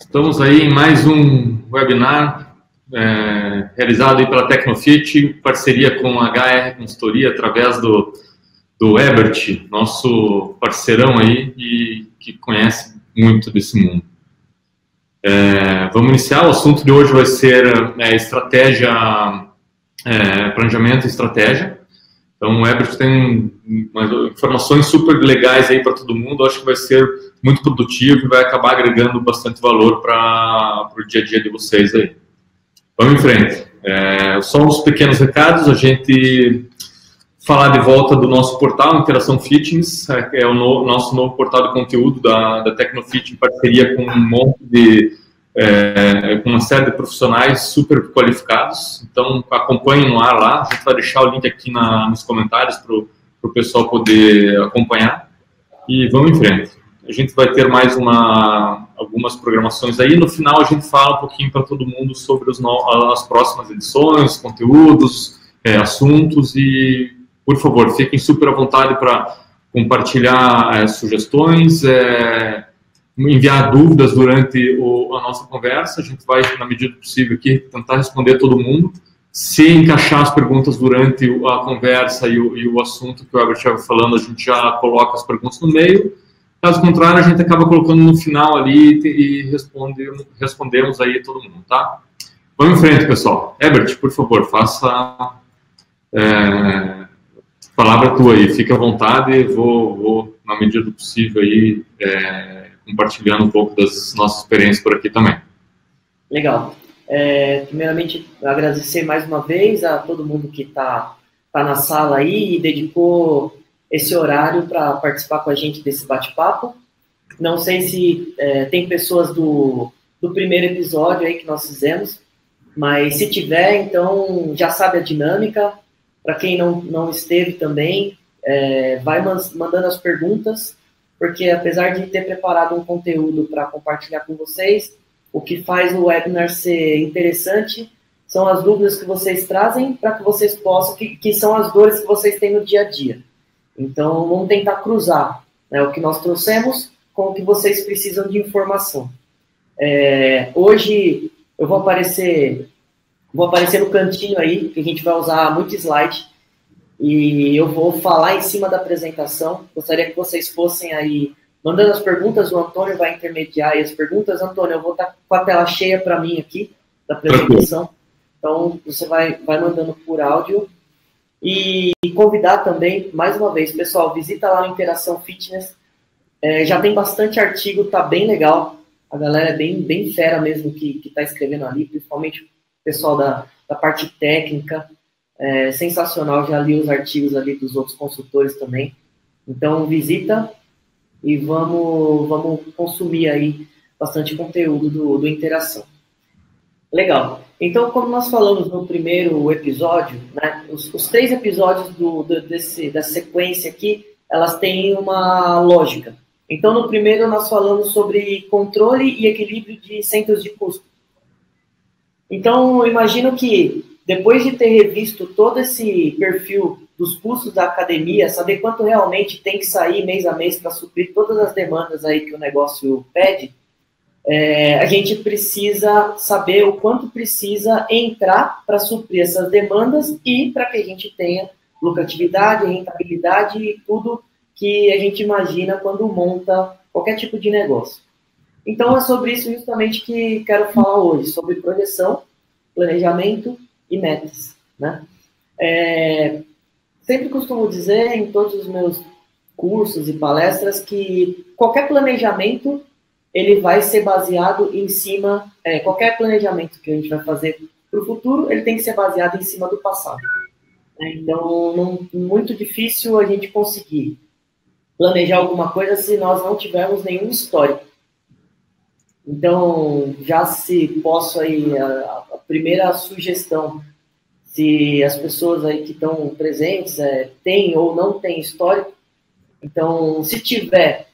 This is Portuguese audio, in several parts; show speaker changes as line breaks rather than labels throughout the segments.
Estamos aí em mais um webinar realizado aí pela Tecnofit, parceria com a HR Consultoria, através do Ebert, nosso parceirão aí e que conhece muito desse mundo. Vamos iniciar. O assunto de hoje vai ser estratégia, planejamento e estratégia. Então, o Ebert tem informações super legais aí para todo mundo. Acho que vai ser muito produtivo e vai acabar agregando bastante valor para o dia a dia de vocês aí. Vamos em frente. Só uns pequenos recados. A gente falar de volta do nosso portal Interação Fitness, é o nosso novo portal de conteúdo da Tecnofit, em parceria com um monte com uma série de profissionais super qualificados. Então, acompanhem no ar lá. A gente vai deixar o link aqui nos comentários para o pessoal poder acompanhar. E vamos em frente. A gente vai ter mais algumas programações aí. No final, a gente fala um pouquinho para todo mundo sobre as próximas edições, conteúdos, assuntos. E, por favor, fiquem super à vontade para compartilhar sugestões, enviar dúvidas durante a nossa conversa. A gente vai, na medida do possível, aqui tentar responder todo mundo. Se encaixar as perguntas durante a conversa e o assunto que o Ebert estava falando, a gente já coloca as perguntas no meio. Caso contrário, a gente acaba colocando no final ali e respondemos aí todo mundo, tá? Vamos em frente, pessoal. Ebert, por favor, faça palavra tua aí. Fique à vontade. Vou na medida do possível aí compartilhando um pouco das nossas experiências por aqui também.
Legal. Primeiramente, agradecer mais uma vez a todo mundo que tá na sala aí e dedicou esse horário para participar com a gente desse bate-papo. Não sei se tem pessoas do primeiro episódio aí que nós fizemos, mas se tiver, então já sabe a dinâmica. Para quem não esteve também, vai mandando as perguntas, porque apesar de ter preparado um conteúdo para compartilhar com vocês, o que faz o webinar ser interessante são as dúvidas que vocês trazem para que vocês possam, que são as dores que vocês têm no dia a dia. Então, vamos tentar cruzar, né, o que nós trouxemos com o que vocês precisam de informação. Hoje eu vou aparecer no cantinho aí, que a gente vai usar muito slide, e eu vou falar em cima da apresentação. Gostaria que vocês fossem aí mandando as perguntas. O Antônio vai intermediar as perguntas. Antônio, eu vou estar com a tela cheia para mim aqui, da apresentação. Então, você vai mandando por áudio. E convidar também, mais uma vez, pessoal, visita lá o Interação Fitness. Já tem bastante artigo, tá bem legal. A galera é bem fera mesmo que tá escrevendo ali, principalmente o pessoal da parte técnica. Sensacional, já li os artigos ali dos outros consultores também. Então, visita e vamos consumir aí bastante conteúdo do Interação. Legal. Então, como nós falamos no primeiro episódio, né, os 3 episódios da sequência aqui, elas têm uma lógica. Então, no primeiro nós falamos sobre controle e equilíbrio de centros de custo. Então, eu imagino que depois de ter revisto todo esse perfil dos custos da academia, saber quanto realmente tem que sair mês a mês para suprir todas as demandas aí que o negócio pede, a gente precisa saber o quanto precisa entrar para suprir essas demandas e para que a gente tenha lucratividade, rentabilidade e tudo que a gente imagina quando monta qualquer tipo de negócio. Então, é sobre isso justamente que quero falar hoje, sobre projeção, planejamento e metas, né? Sempre costumo dizer em todos os meus cursos e palestras que qualquer planejamento ele vai ser baseado em cima, qualquer planejamento que a gente vai fazer para o futuro, ele tem que ser baseado em cima do passado. Então, muito difícil a gente conseguir planejar alguma coisa se nós não tivermos nenhum histórico. Então, já se posso aí, a primeira sugestão, se as pessoas aí que estão presentes têm ou não têm histórico, então, se tiver,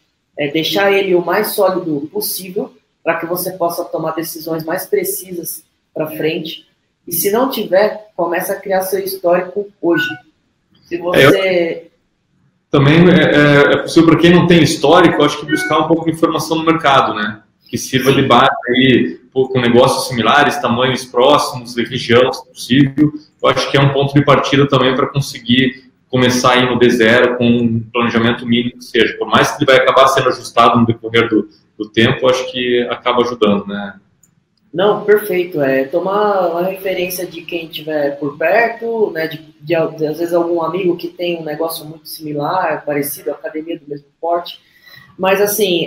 deixar ele o mais sólido possível, para que você possa tomar decisões mais precisas para frente. E se não tiver, começa a criar seu histórico hoje. Se você...
Também é possível, para quem não tem histórico, acho que buscar um pouco de informação no mercado, né? que sirva de base aí, com negócios similares, tamanhos próximos, de região, se possível. Eu acho que é um ponto de partida também para conseguir começar aí no D0 com um planejamento mínimo que seja. Por mais que ele vai acabar sendo ajustado no decorrer do tempo, eu acho que acaba ajudando, né?
Não, perfeito. Tomar uma referência de quem estiver por perto, né, de às vezes algum amigo que tem um negócio muito similar, parecido, academia do mesmo porte. Mas, assim,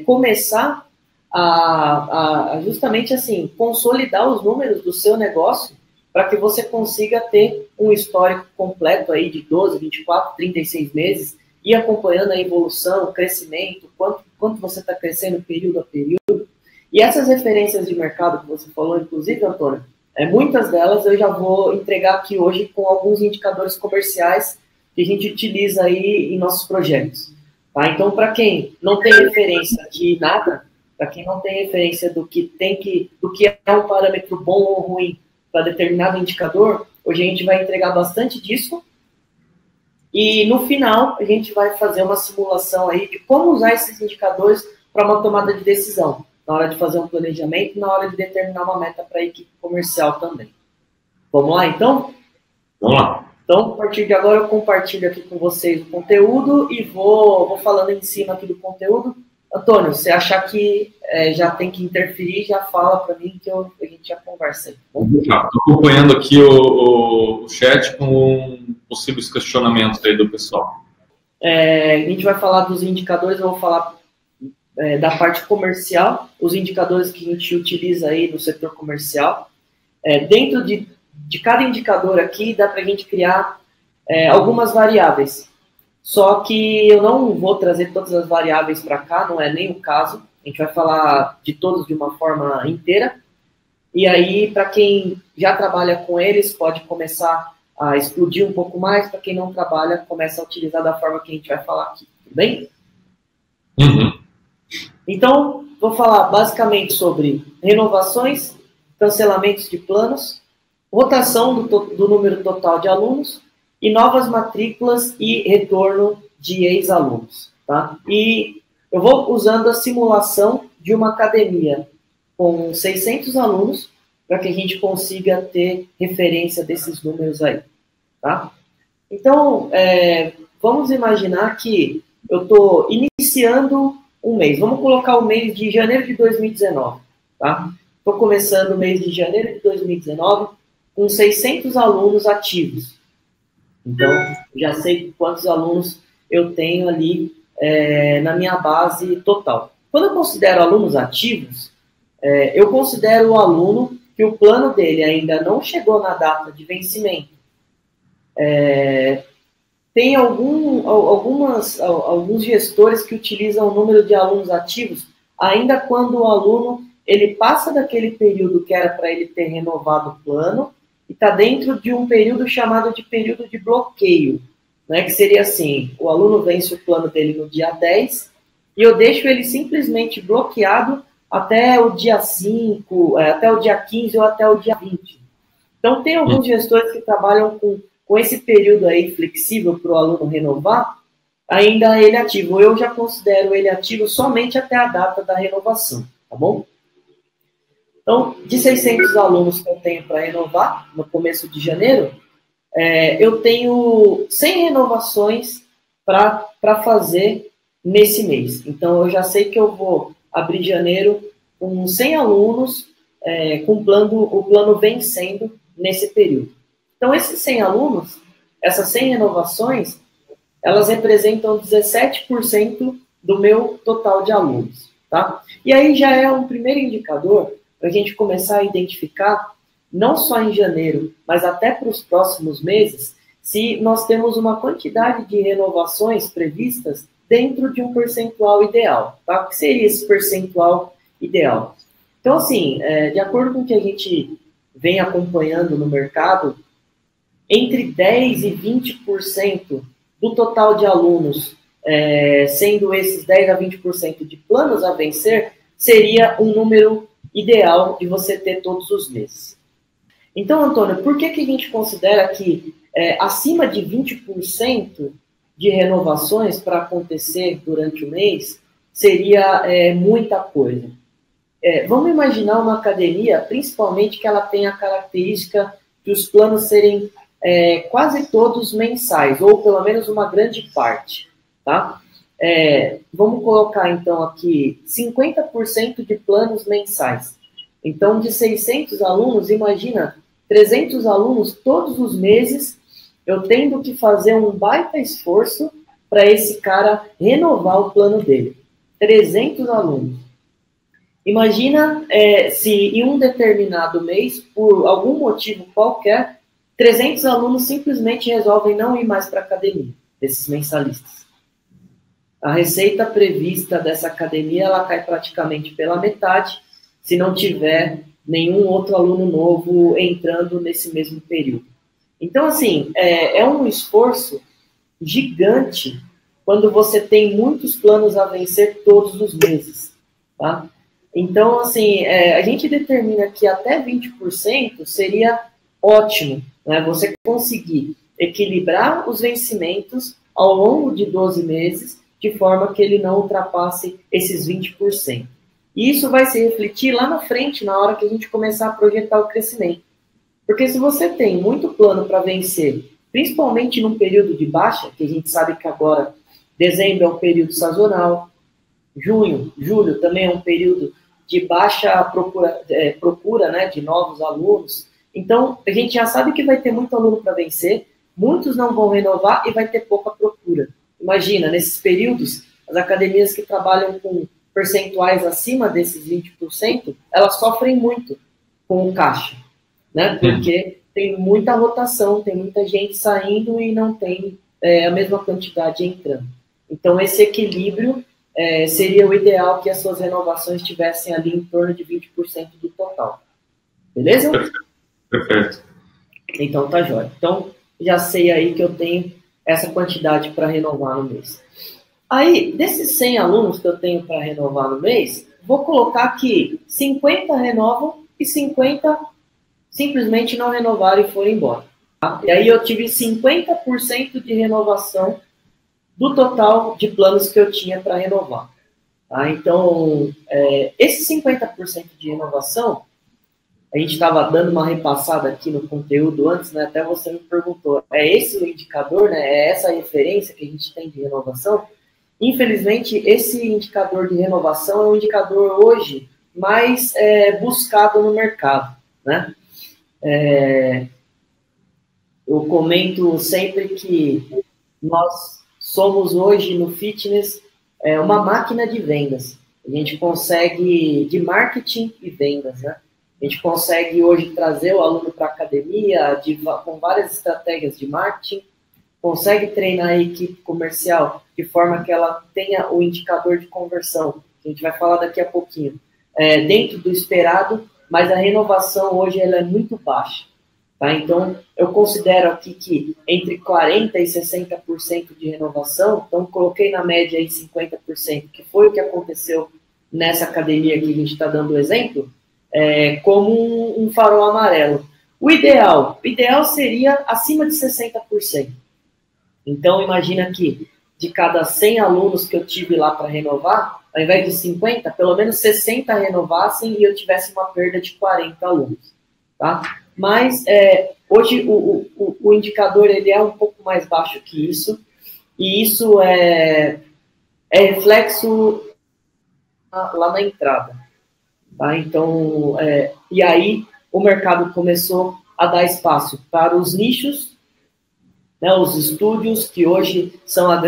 começar a justamente, assim, consolidar os números do seu negócio para que você consiga ter um histórico completo aí de 12, 24, 36 meses e acompanhando a evolução, o crescimento, quanto você está crescendo período a período. E essas referências de mercado que você falou, inclusive, Antônio, muitas delas eu já vou entregar aqui hoje com alguns indicadores comerciais que a gente utiliza aí em nossos projetos. Tá? Então, para quem não tem referência de nada, para quem não tem referência do que é um parâmetro bom ou ruim para determinado indicador, hoje a gente vai entregar bastante disso. E no final, a gente vai fazer uma simulação aí de como usar esses indicadores para uma tomada de decisão, na hora de fazer um planejamento e na hora de determinar uma meta para a equipe comercial também. Vamos lá, então?
Vamos lá.
Então, a partir de agora, eu compartilho aqui com vocês o conteúdo e vou falando em cima aqui do conteúdo. Antônio, se achar que já tem que interferir, já fala para mim que a gente já conversa.
Estou acompanhando aqui o chat com possíveis questionamentos aí do pessoal.
A gente vai falar dos indicadores, eu vou falar da parte comercial, os indicadores que a gente utiliza aí no setor comercial. Dentro de cada indicador aqui, dá para a gente criar algumas variáveis. Só que eu não vou trazer todas as variáveis para cá, não é nem o caso. A gente vai falar de todos de uma forma inteira. E aí, para quem já trabalha com eles, pode começar a explodir um pouco mais. Para quem não trabalha, começa a utilizar da forma que a gente vai falar aqui. Tudo bem?
Uhum.
Então, vou falar basicamente sobre renovações, cancelamentos de planos, rotação do número total de alunos e novas matrículas e retorno de ex-alunos. Tá? E eu vou usando a simulação de uma academia com 600 alunos para que a gente consiga ter referência desses números aí. Tá? Então, vamos imaginar que eu estou iniciando um mês. Vamos colocar o mês de janeiro de 2019. Tá? Estou começando o mês de janeiro de 2019 com 600 alunos ativos. Então, já sei quantos alunos eu tenho ali na minha base total. Quando eu considero alunos ativos, eu considero o aluno que o plano dele ainda não chegou na data de vencimento. Tem alguns gestores que utilizam o número de alunos ativos ainda quando o aluno ele passa daquele período que era para ele ter renovado o plano e está dentro de um período chamado de período de bloqueio, né, que seria assim, o aluno vence o plano dele no dia 10 e eu deixo ele simplesmente bloqueado até o dia 5, até o dia 15 ou até o dia 20. Então, tem alguns gestores que trabalham com esse período aí flexível para o aluno renovar, ainda ele ativo. Eu já considero ele ativo somente até a data da renovação, tá bom? Então, de 600 alunos que eu tenho para renovar no começo de janeiro, eu tenho 100 renovações para fazer nesse mês. Então, eu já sei que eu vou abrir janeiro com 100 alunos, com o plano vencendo nesse período. Então, esses 100 alunos, essas 100 renovações, elas representam 17% do meu total de alunos. Tá? E aí já é um primeiro indicador para a gente começar a identificar, não só em janeiro, mas até para os próximos meses, se nós temos uma quantidade de renovações previstas dentro de um percentual ideal. Tá? O que seria esse percentual ideal? Então, assim, de acordo com o que a gente vem acompanhando no mercado, entre 10% e 20% do total de alunos, sendo esses 10% a 20% de planos a vencer, seria um número ideal de você ter todos os meses. Então, Antônio, por que a gente considera que acima de 20% de renovações para acontecer durante o mês seria muita coisa? vamos imaginar uma academia, principalmente que ela tem a característica de os planos serem quase todos mensais, ou pelo menos uma grande parte, tá? Vamos colocar, então, aqui 50% de planos mensais. Então, de 600 alunos, imagina, 300 alunos todos os meses, eu tendo que fazer um baita esforço para esse cara renovar o plano dele. 300 alunos. Imagina se em um determinado mês, por algum motivo qualquer, 300 alunos simplesmente resolvem não ir mais para a academia, esses mensalistas. A receita prevista dessa academia, ela cai praticamente pela metade, se não tiver nenhum outro aluno novo entrando nesse mesmo período. Então, assim, é um esforço gigante quando você tem muitos planos a vencer todos os meses, tá? Então, assim, a gente determina que até 20% seria ótimo, né? Você conseguir equilibrar os vencimentos ao longo de 12 meses, de forma que ele não ultrapasse esses 20%. E isso vai se refletir lá na frente, na hora que a gente começar a projetar o crescimento. Porque se você tem muito plano para vencer, principalmente num período de baixa, que a gente sabe que agora dezembro é um período sazonal, junho, julho também é um período de baixa procura, né, de novos alunos. Então, a gente já sabe que vai ter muito aluno para vencer, muitos não vão renovar e vai ter pouca procura. Imagina, nesses períodos, as academias que trabalham com percentuais acima desses 20%, elas sofrem muito com o caixa, né? Porque tem muita rotação, tem muita gente saindo e não tem a mesma quantidade entrando. Então, esse equilíbrio seria o ideal, que as suas renovações estivessem ali em torno de 20% do total. Beleza?
Perfeito.
Então, tá jóia. Então, já sei aí que eu tenho essa quantidade para renovar no mês. Aí, desses 100 alunos que eu tenho para renovar no mês, vou colocar que 50 renovam e 50 simplesmente não renovaram e foram embora. Tá? E aí eu tive 50% de renovação do total de planos que eu tinha para renovar. Tá? Então, esse 50% de renovação, a gente estava dando uma repassada aqui no conteúdo antes, né? Até você me perguntou, é esse o indicador, né? É essa a referência que a gente tem de renovação? Infelizmente, esse indicador de renovação é um indicador hoje mais buscado no mercado, né? Eu comento sempre que nós somos hoje no fitness uma máquina de vendas. A gente consegue, de marketing e vendas, né? A gente consegue hoje trazer o aluno para a academia com várias estratégias de marketing, consegue treinar a equipe comercial de forma que ela tenha o indicador de conversão, que a gente vai falar daqui a pouquinho, dentro do esperado, mas a renovação hoje ela é muito baixa. Tá? Então, eu considero aqui que entre 40% e 60% de renovação, então coloquei na média aí 50%, que foi o que aconteceu nessa academia que a gente está dando o exemplo, como um farol amarelo. O ideal seria acima de 60%. Então, imagina que de cada 100 alunos que eu tive lá para renovar, ao invés de 50, pelo menos 60 renovassem e eu tivesse uma perda de 40 alunos. Tá? Mas hoje o indicador ele é um pouco mais baixo que isso, e isso é reflexo lá na entrada. Tá? Então, e aí o mercado começou a dar espaço para os nichos, né, os estúdios, que hoje são a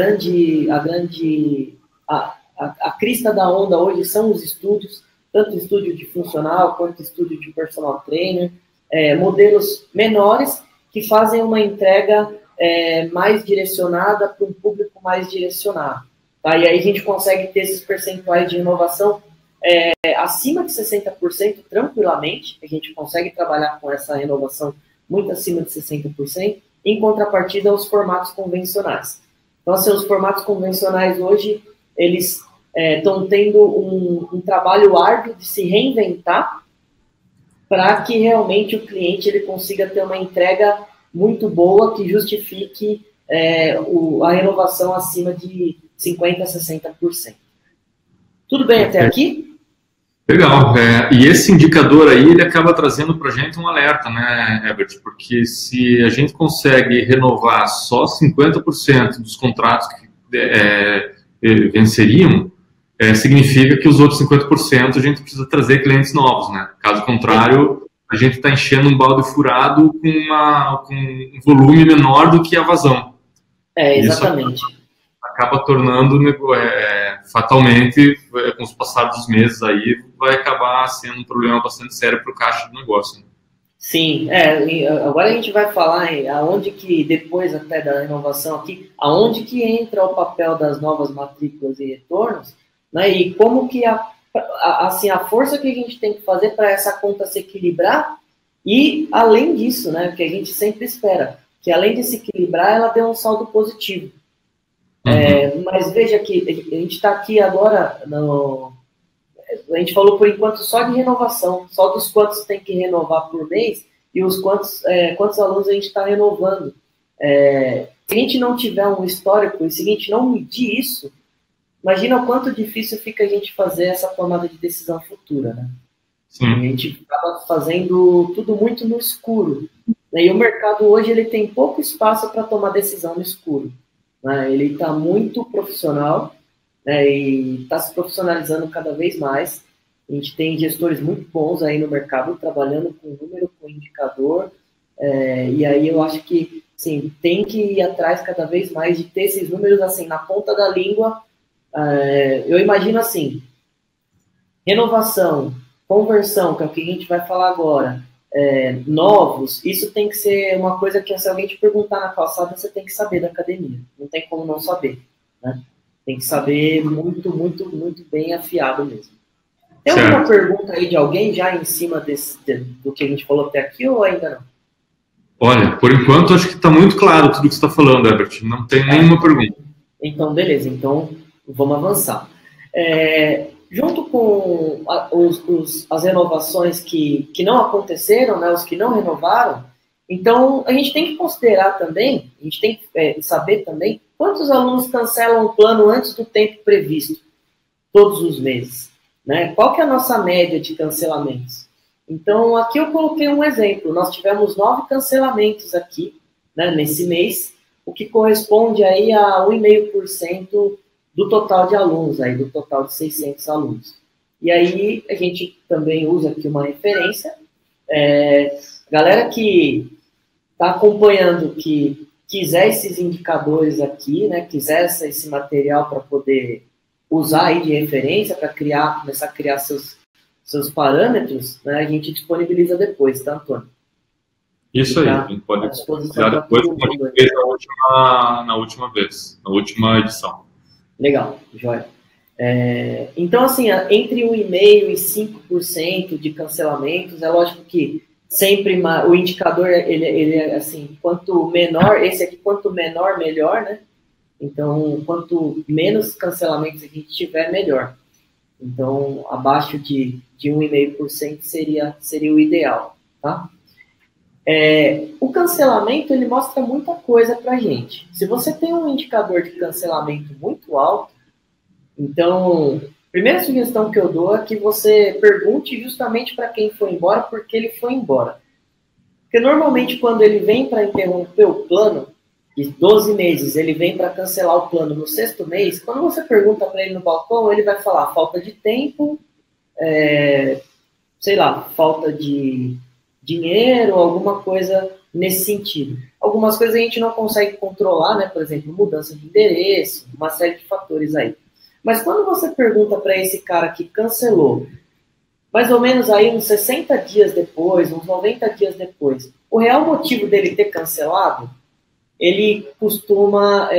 crista da onda hoje são os estúdios, tanto estúdio de funcional quanto estúdio de personal trainer, modelos menores que fazem uma entrega mais direcionada para um público mais direcionado. Tá? E aí a gente consegue ter esses percentuais de inovação acima de 60% tranquilamente, a gente consegue trabalhar com essa renovação muito acima de 60%, em contrapartida aos formatos convencionais. Então, assim, os formatos convencionais hoje, eles estão tendo um trabalho árduo de se reinventar para que realmente o cliente ele consiga ter uma entrega muito boa que justifique a renovação acima de 50% a 60%. Tudo bem até aqui?
Legal. E esse indicador aí, ele acaba trazendo para a gente um alerta, né, Herbert? Porque se a gente consegue renovar só 50% dos contratos que venceriam, significa que os outros 50% a gente precisa trazer clientes novos, né? Caso contrário, a gente está enchendo um balde furado com um volume menor do que a vazão.
Exatamente.
Isso acaba tornando, fatalmente, com os passados dos meses aí, vai acabar sendo um problema bastante sério para o caixa do negócio. Né?
Sim, agora a gente vai falar aonde que, depois até da renovação aqui, aonde que entra o papel das novas matrículas e retornos, né, e como que a força que a gente tem que fazer para essa conta se equilibrar, e além disso, né, que a gente sempre espera, que além de se equilibrar, ela dê um saldo positivo. Mas veja que a gente está aqui agora, a gente falou por enquanto só de renovação, só dos quantos tem que renovar por mês e os quantos alunos a gente está renovando. Se a gente não tiver um histórico e se a gente não medir isso, imagina o quanto difícil fica a gente fazer essa tomada de decisão futura, né? Sim. A gente acaba fazendo tudo muito no escuro. Né? E o mercado hoje ele tem pouco espaço para tomar decisão no escuro. Né? Ele está muito profissional, né? E está se profissionalizando cada vez mais. A gente tem gestores muito bons aí no mercado, trabalhando com número, com indicador. E aí eu acho que sim, tem que ir atrás cada vez mais de ter esses números assim na ponta da língua. Eu imagino assim, renovação, conversão, que é o que a gente vai falar agora, novos, isso tem que ser uma coisa que se alguém te perguntar na calçada, você tem que saber da academia, não tem como não saber, né? Tem que saber muito, muito, muito bem afiado mesmo. Tem alguma pergunta aí de alguém já em cima do que a gente falou até aqui ou ainda não?
Olha, por enquanto acho que está muito claro tudo que você está falando, Herbert, não tem nenhuma pergunta.
Então, beleza, então vamos avançar. Junto com as renovações que não aconteceram, né, os que não renovaram, então a gente tem que considerar também, a gente tem que saber também quantos alunos cancelam o plano antes do tempo previsto, todos os meses. Né? Qual que é a nossa média de cancelamentos? Então, aqui eu coloquei um exemplo. Nós tivemos 9 cancelamentos aqui, né, nesse mês, o que corresponde aí a 1,5% do total de alunos, aí, do total de 600 alunos. E aí, a gente também usa aqui uma referência. Galera que está acompanhando, que quiser esses indicadores aqui, né, quiser esse material para poder usar aí de referência, para começar a criar seus parâmetros, né, a gente disponibiliza depois, tá, Antônio?
Isso aí, a gente pode disponibilizar depois, como a gente fez na última edição.
Legal, joia. Então, assim, entre 1,5% e 5% de cancelamentos, é lógico que sempre o indicador, ele é assim, quanto menor, esse aqui, quanto menor, melhor, né? Então, quanto menos cancelamentos a gente tiver, melhor. Então, abaixo de 1,5% seria o ideal, tá? O cancelamento, ele mostra muita coisa pra gente. Se você tem um indicador de cancelamento muito alto, então, a primeira sugestão que eu dou é que você pergunte justamente para quem foi embora, por que ele foi embora. Porque normalmente quando ele vem para interromper o plano, de 12 meses, ele vem para cancelar o plano no 6º mês, quando você pergunta para ele no balcão, ele vai falar falta de tempo, sei lá, falta de dinheiro, alguma coisa nesse sentido. Algumas coisas a gente não consegue controlar, né? Por exemplo, mudança de endereço, uma série de fatores aí. Mas quando você pergunta para esse cara que cancelou, mais ou menos aí uns 60 dias depois, uns 90 dias depois, o real motivo dele ter cancelado, ele costuma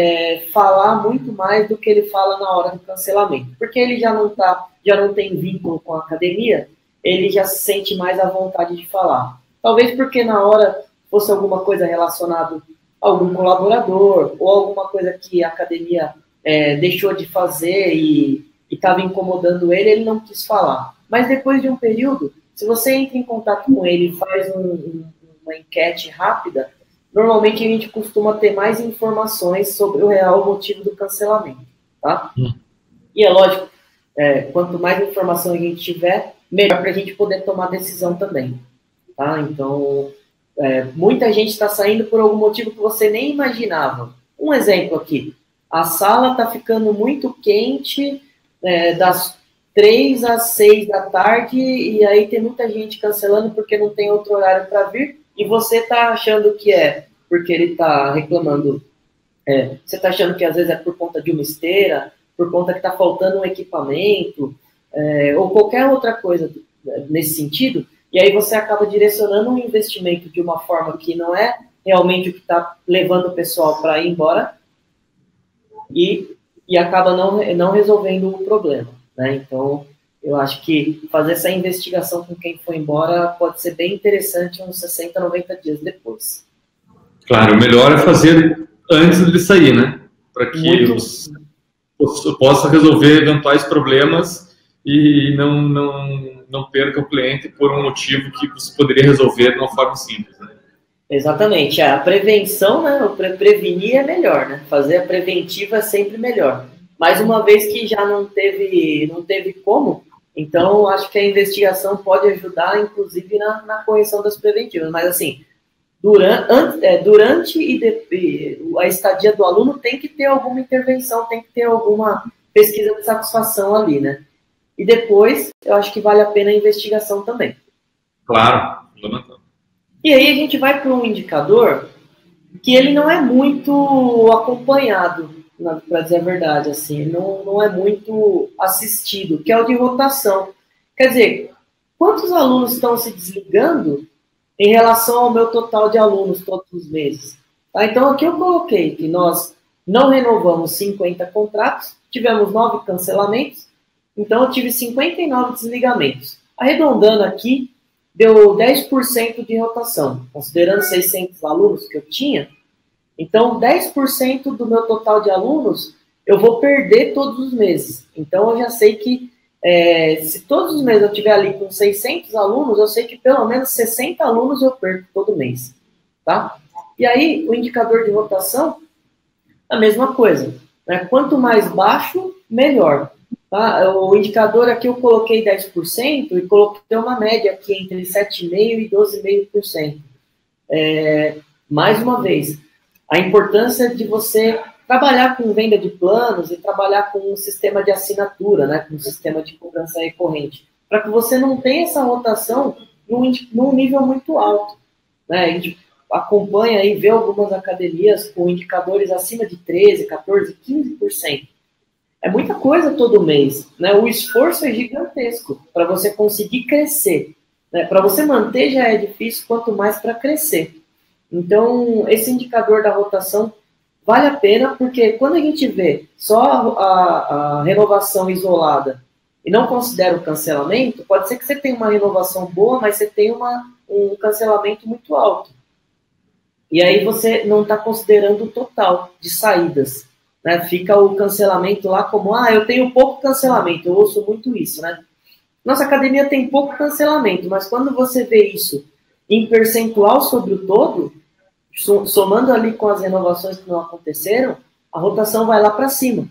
falar muito mais do que ele fala na hora do cancelamento. Porque ele já não tem vínculo com a academia, ele já se sente mais à vontade de falar. Talvez porque na hora fosse alguma coisa relacionada a algum colaborador, ou alguma coisa que a academia deixou de fazer e estava incomodando ele não quis falar. Mas depois de um período, se você entra em contato com ele e faz uma enquete rápida, normalmente a gente costuma ter mais informações sobre o real motivo do cancelamento, tá? E é lógico, quanto mais informação a gente tiver, melhor para a gente poder tomar decisão também. Tá? Então, muita gente está saindo por algum motivo que você nem imaginava. Um exemplo aqui, a sala está ficando muito quente das 3 às 6 da tarde, e aí tem muita gente cancelando porque não tem outro horário para vir, e você está achando que é porque ele está reclamando, você está achando que às vezes é por conta de uma esteira, por conta que está faltando um equipamento, ou qualquer outra coisa nesse sentido, e aí você acaba direcionando um investimento de uma forma que não é realmente o que está levando o pessoal para ir embora, e acaba não resolvendo o problema, né? Então, eu acho que fazer essa investigação com quem foi embora pode ser bem interessante uns 60, 90 dias depois.
Claro, o melhor é fazer antes de sair, né? Para que você possa resolver eventuais problemas e não perca o cliente por um motivo que você poderia resolver de uma forma simples, né?
Exatamente. A prevenção, né? Prevenir é melhor, né? Fazer a preventiva é sempre melhor. Mas uma vez que já não teve como, então acho que a investigação pode ajudar, inclusive, na correção das preventivas. Mas, assim, durante a estadia do aluno tem que ter alguma intervenção, tem que ter alguma pesquisa de satisfação ali, né? E depois, eu acho que vale a pena a investigação também.
Claro, fundamental.
E aí a gente vai para um indicador que ele não é muito acompanhado, para dizer a verdade, assim, não é muito assistido, que é o de rotação. Quer dizer, quantos alunos estão se desligando em relação ao meu total de alunos todos os meses? Tá? Então, aqui eu coloquei que nós não renovamos 50 contratos, tivemos 9 cancelamentos, então eu tive 59 desligamentos. Arredondando aqui, deu 10% de rotação, considerando 600 alunos que eu tinha. Então, 10% do meu total de alunos eu vou perder todos os meses. Então, eu já sei que se todos os meses eu estiver ali com 600 alunos, eu sei que pelo menos 60 alunos eu perco todo mês. Tá? E aí, o indicador de rotação, a mesma coisa. Né? Quanto mais baixo, melhor. Tá? O indicador aqui eu coloquei 10% e coloquei uma média aqui entre 7,5% e 12,5%. Mais uma vez, a importância de você trabalhar com venda de planos e trabalhar com um sistema de assinatura, né, com um sistema de cobrança recorrente, para que você não tenha essa rotação num nível muito alto. Né? A gente acompanha e vê algumas academias com indicadores acima de 13%, 14%, 15%. É muita coisa todo mês, né? O esforço é gigantesco para você conseguir crescer. Né? Para você manter já é difícil, quanto mais para crescer. Então, esse indicador da rotação vale a pena, porque quando a gente vê só a renovação isolada e não considera o cancelamento, pode ser que você tenha uma renovação boa, mas você tem um cancelamento muito alto. E aí você não está considerando o total de saídas. Né? Fica o cancelamento lá como, eu tenho pouco cancelamento, eu ouço muito isso, né? Nossa academia tem pouco cancelamento, mas quando você vê isso em percentual sobre o todo, somando ali com as renovações que não aconteceram, a rotação vai lá para cima.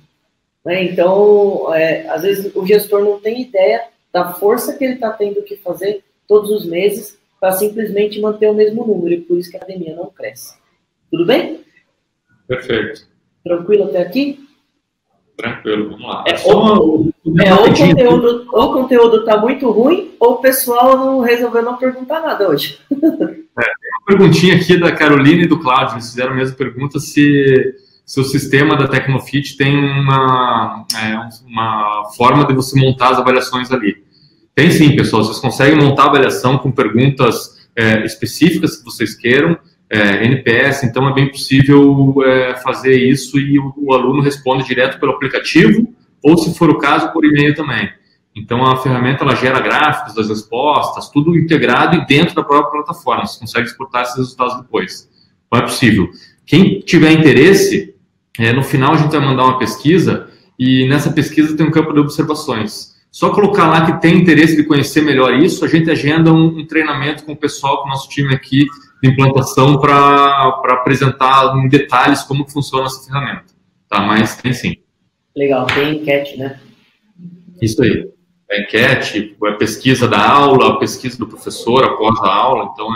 Né? Então, às vezes o gestor não tem ideia da força que ele está tendo que fazer todos os meses para simplesmente manter o mesmo número, e por isso que a academia não cresce. Tudo bem?
Perfeito.
Tranquilo até aqui?
Tranquilo, vamos lá.
Ou o conteúdo está muito ruim, ou o pessoal não resolveu não perguntar nada hoje.
Tem uma perguntinha aqui da Carolina e do Cláudio, eles fizeram a mesma pergunta se o sistema da Tecnofit tem uma forma de você montar as avaliações ali. Tem sim, pessoal, vocês conseguem montar a avaliação com perguntas específicas que vocês queiram, NPS, então é bem possível fazer isso e o aluno responde direto pelo aplicativo ou, se for o caso, por e-mail também. Então a ferramenta ela gera gráficos das respostas, tudo integrado e dentro da própria plataforma, você consegue exportar esses resultados depois. Então é possível. Quem tiver interesse, no final a gente vai mandar uma pesquisa e nessa pesquisa tem um campo de observações. Só colocar lá que tem interesse de conhecer melhor isso, a gente agenda um treinamento com o pessoal, com o nosso time aqui de implantação para apresentar em detalhes como funciona essa ferramenta. Tá? Mas tem sim.
Legal, tem enquete, né?
Isso aí. a enquete, a pesquisa da aula, a pesquisa do professor após a aula, então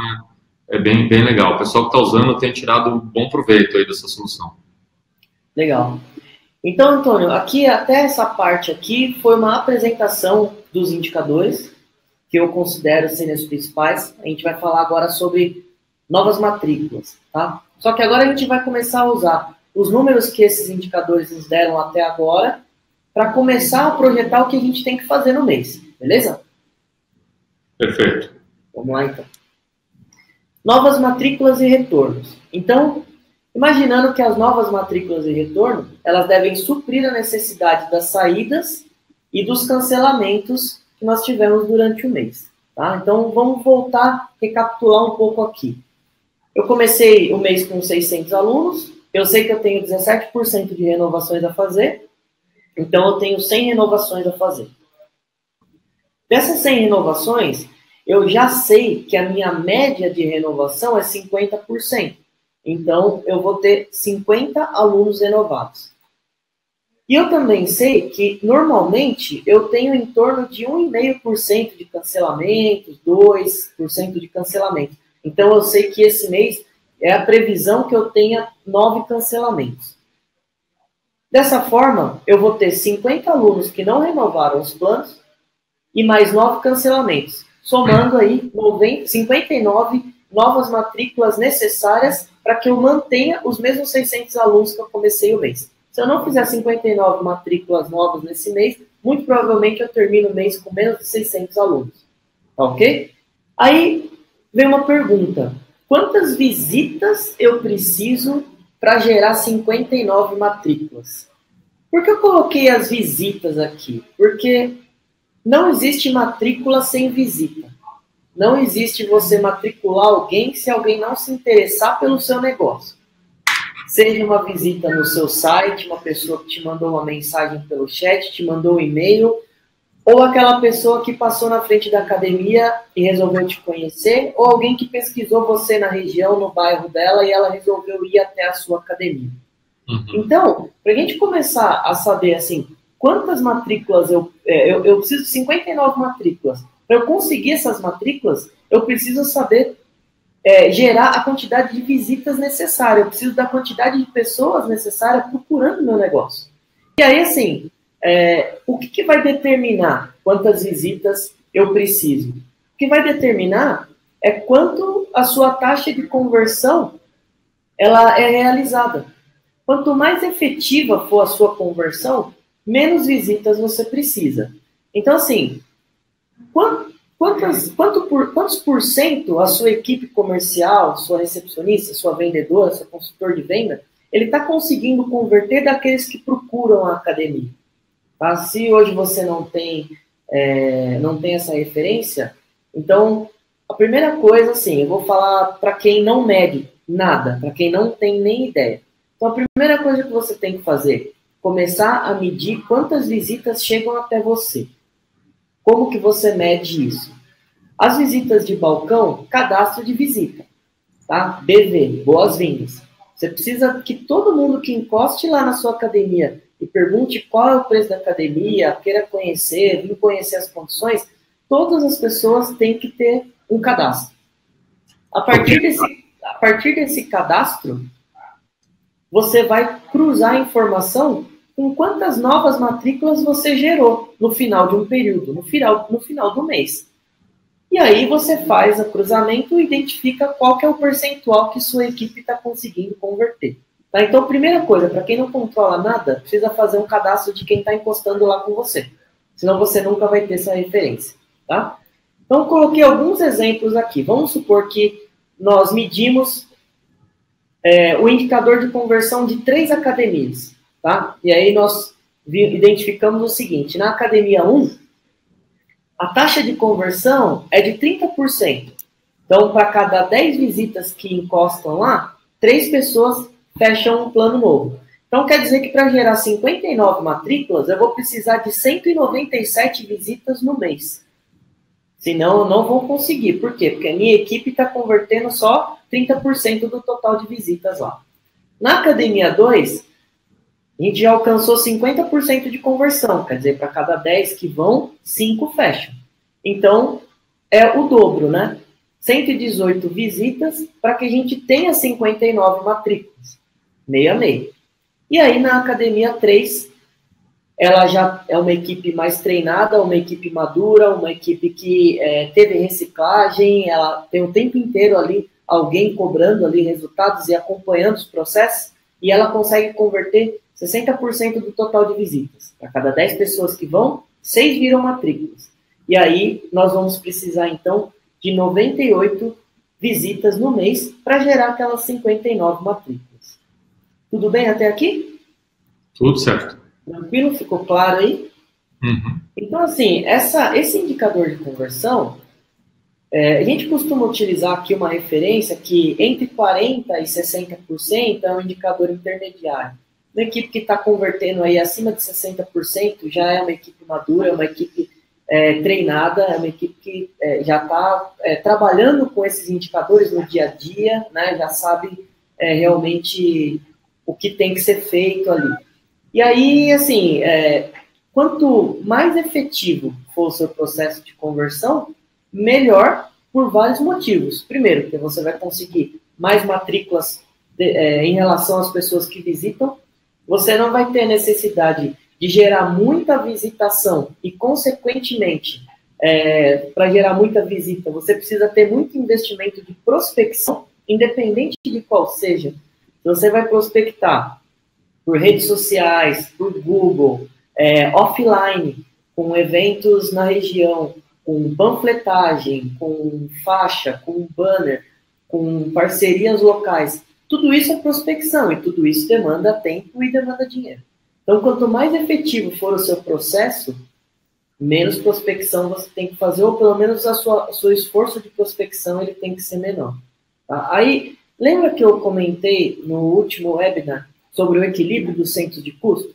é bem legal. O pessoal que está usando tem tirado bom proveito aí dessa solução.
Legal. Então, Antônio, aqui até essa parte aqui foi uma apresentação dos indicadores, que eu considero serem os principais. A gente vai falar agora sobre novas matrículas, tá? Só que agora a gente vai começar a usar os números que esses indicadores nos deram até agora para começar a projetar o que a gente tem que fazer no mês, beleza?
Perfeito.
Vamos lá, então. Novas matrículas e retornos. Então, imaginando que as novas matrículas e retorno, elas devem suprir a necessidade das saídas e dos cancelamentos que nós tivemos durante o mês, tá? Então, vamos voltar, recapitular um pouco aqui. Eu comecei o mês com 600 alunos, eu sei que eu tenho 17% de renovações a fazer, então eu tenho 100 renovações a fazer. Dessas 100 renovações, eu já sei que a minha média de renovação é 50%. Então, eu vou ter 50 alunos renovados. E eu também sei que, normalmente, eu tenho em torno de 1,5% de cancelamentos, 2% de cancelamentos. Então, eu sei que esse mês é a previsão que eu tenha 9 cancelamentos. Dessa forma, eu vou ter 50 alunos que não renovaram os planos e mais 9 cancelamentos, somando aí 59 novas matrículas necessárias para que eu mantenha os mesmos 600 alunos que eu comecei o mês. Se eu não fizer 59 matrículas novas nesse mês, muito provavelmente eu termino o mês com menos de 600 alunos. Tá ok? Aí vem uma pergunta. Quantas visitas eu preciso para gerar 59 matrículas? Por que eu coloquei as visitas aqui? Porque não existe matrícula sem visita. Não existe você matricular alguém se alguém não se interessar pelo seu negócio. Seja uma visita no seu site, uma pessoa que te mandou uma mensagem pelo chat, te mandou um e-mail, ou aquela pessoa que passou na frente da academia e resolveu te conhecer, ou alguém que pesquisou você na região, no bairro dela, e ela resolveu ir até a sua academia. Uhum. Então, para a gente começar a saber, assim, quantas matrículas eu preciso de 59 matrículas. Para eu conseguir essas matrículas, eu preciso saber gerar a quantidade de visitas necessária. Eu preciso da quantidade de pessoas necessárias procurando meu negócio. E aí, assim, o que vai determinar quantas visitas eu preciso? O que vai determinar é quanto a sua taxa de conversão ela é realizada. Quanto mais efetiva for a sua conversão, menos visitas você precisa. Então, assim, quantos por cento a sua equipe comercial, sua recepcionista, sua vendedora, seu consultor de venda, ele está conseguindo converter daqueles que procuram a academia? Tá? Se hoje você não tem essa referência, então, a primeira coisa, assim, eu vou falar para quem não mede nada, para quem não tem nem ideia. Então, a primeira coisa que você tem que fazer, começar a medir quantas visitas chegam até você. Como que você mede isso? As visitas de balcão, cadastro de visita, tá? BV, boas-vindas. Você precisa que todo mundo que encoste lá na sua academia e pergunte qual é o preço da academia, queira conhecer, vir conhecer as condições, todas as pessoas têm que ter um cadastro. A partir desse cadastro, você vai cruzar a informação com quantas novas matrículas você gerou no final de um período, no final do mês. E aí você faz o cruzamento e identifica qual que é o percentual que sua equipe está conseguindo converter. Tá? Então, primeira coisa, para quem não controla nada, precisa fazer um cadastro de quem está encostando lá com você. Senão você nunca vai ter essa referência. Tá? Então, eu coloquei alguns exemplos aqui. Vamos supor que nós medimos o indicador de conversão de 3 academias. Tá? E aí nós identificamos o seguinte, na academia 1, a taxa de conversão é de 30%. Então, para cada 10 visitas que encostam lá, 3 pessoas fecham um plano novo. Então, quer dizer que para gerar 59 matrículas, eu vou precisar de 197 visitas no mês. Senão, eu não vou conseguir. Por quê? Porque a minha equipe está convertendo só 30% do total de visitas lá. Na academia 2, A gente já alcançou 50% de conversão, quer dizer, para cada 10 que vão, 5 fecham. Então, é o dobro, né? 118 visitas para que a gente tenha 59 matrículas, meio a meio. E aí, na Academia 3, ela já é uma equipe mais treinada, uma equipe madura, uma equipe que teve reciclagem, ela tem o tempo inteiro ali alguém cobrando ali resultados e acompanhando os processos, e ela consegue converter 60% do total de visitas. A cada 10 pessoas que vão, 6 viram matrículas. E aí nós vamos precisar, então, de 98 visitas no mês para gerar aquelas 59 matrículas. Tudo bem até aqui?
Tudo certo.
Tranquilo? Ficou claro aí?
Uhum.
Então, assim, esse indicador de conversão, a gente costuma utilizar aqui uma referência que entre 40% e 60% é um indicador intermediário. Uma equipe que está convertendo aí acima de 60% já é uma equipe madura, é uma equipe treinada, é uma equipe que já está trabalhando com esses indicadores no dia a dia, né, já sabe realmente o que tem que ser feito ali. E aí, assim, quanto mais efetivo for o seu processo de conversão, melhor por vários motivos. Primeiro, porque você vai conseguir mais matrículas em relação às pessoas que visitam, você não vai ter necessidade de gerar muita visitação e, consequentemente, para gerar muita visita, você precisa ter muito investimento de prospecção, independente de qual seja. Você vai prospectar por redes sociais, por Google, offline, com eventos na região, com panfletagem, com faixa, com banner, com parcerias locais. Tudo isso é prospecção e tudo isso demanda tempo e demanda dinheiro. Então, quanto mais efetivo for o seu processo, menos prospecção você tem que fazer, ou pelo menos o seu esforço de prospecção ele tem que ser menor. Tá? Aí, lembra que eu comentei no último webinar sobre o equilíbrio dos centros de custo?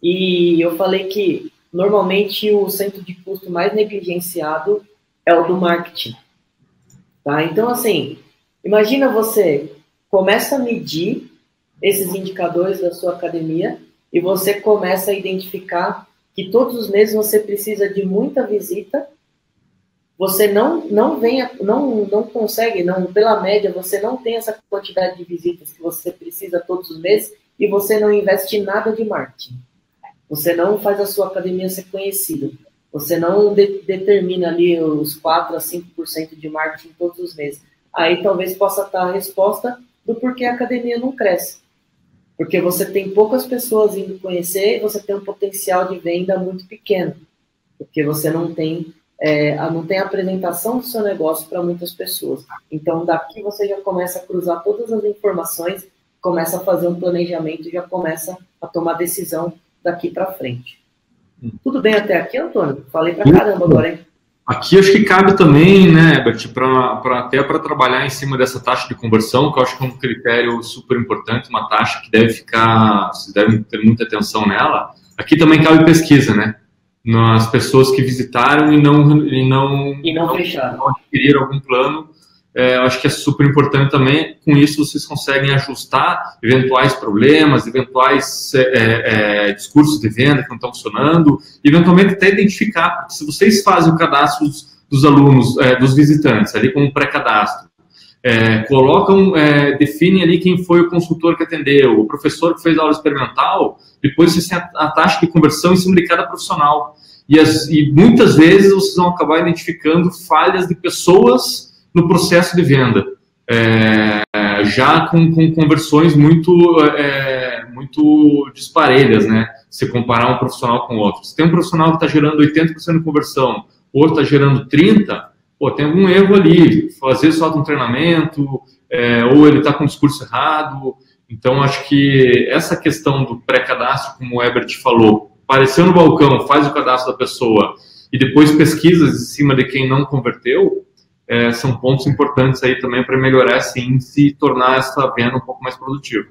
E eu falei que, normalmente, o centro de custo mais negligenciado é o do marketing. Tá? Então, assim, imagina você começa a medir esses indicadores da sua academia e você começa a identificar que todos os meses você precisa de muita visita, você não consegue, pela média, você não tem essa quantidade de visitas que você precisa todos os meses e você não investe nada de marketing. Você não faz a sua academia ser conhecida. Você não determina ali os 4 a 5% de marketing todos os meses. Aí talvez possa estar a resposta do porquê a academia não cresce. Porque você tem poucas pessoas indo conhecer e você tem um potencial de venda muito pequeno. Porque você não tem a apresentação do seu negócio para muitas pessoas. Então, daqui você já começa a cruzar todas as informações, começa a fazer um planejamento e já começa a tomar decisão daqui para frente. Tudo bem até aqui, Antônio? Falei para caramba agora, hein?
Aqui acho que cabe também, né, Herbert, até para trabalhar em cima dessa taxa de conversão, que eu acho que é um critério super importante, uma taxa que vocês devem ter muita atenção nela. Aqui também cabe pesquisa, né? Nas pessoas que visitaram e não
fecharam,
não adquiriram algum plano. Eu acho que é super importante também. Com isso, vocês conseguem ajustar eventuais problemas, eventuais discursos de venda que não estão funcionando, e eventualmente até identificar, porque se vocês fazem o cadastro dos alunos, dos visitantes, ali como pré-cadastro, definem ali quem foi o consultor que atendeu, o professor que fez a aula experimental, depois vocês têm a taxa de conversão em cima de cada profissional. E muitas vezes vocês vão acabar identificando falhas de pessoas no processo de venda, já com conversões muito disparelhas, né? Se comparar um profissional com outro. Se tem um profissional que está gerando 80% de conversão, o outro está gerando 30%, tem algum erro ali. Às vezes falta um treinamento, ou ele está com o discurso errado. Então, acho que essa questão do pré-cadastro, como o Herbert falou, apareceu no balcão, faz o cadastro da pessoa e depois pesquisas em cima de quem não converteu, são pontos importantes aí também para melhorar esse índice e tornar essa venda um pouco mais produtiva.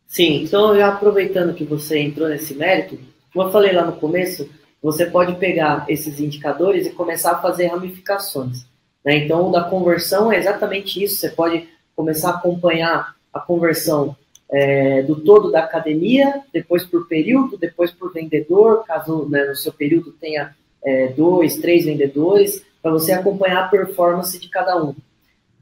Sim, então já aproveitando que você entrou nesse mérito, como eu falei lá no começo, você pode pegar esses indicadores e começar a fazer ramificações, né? Então, o da conversão é exatamente isso, você pode começar a acompanhar a conversão do todo da academia, depois por período, depois por vendedor, caso, né, no seu período tenha 2, 3 vendedores, para você acompanhar a performance de cada um.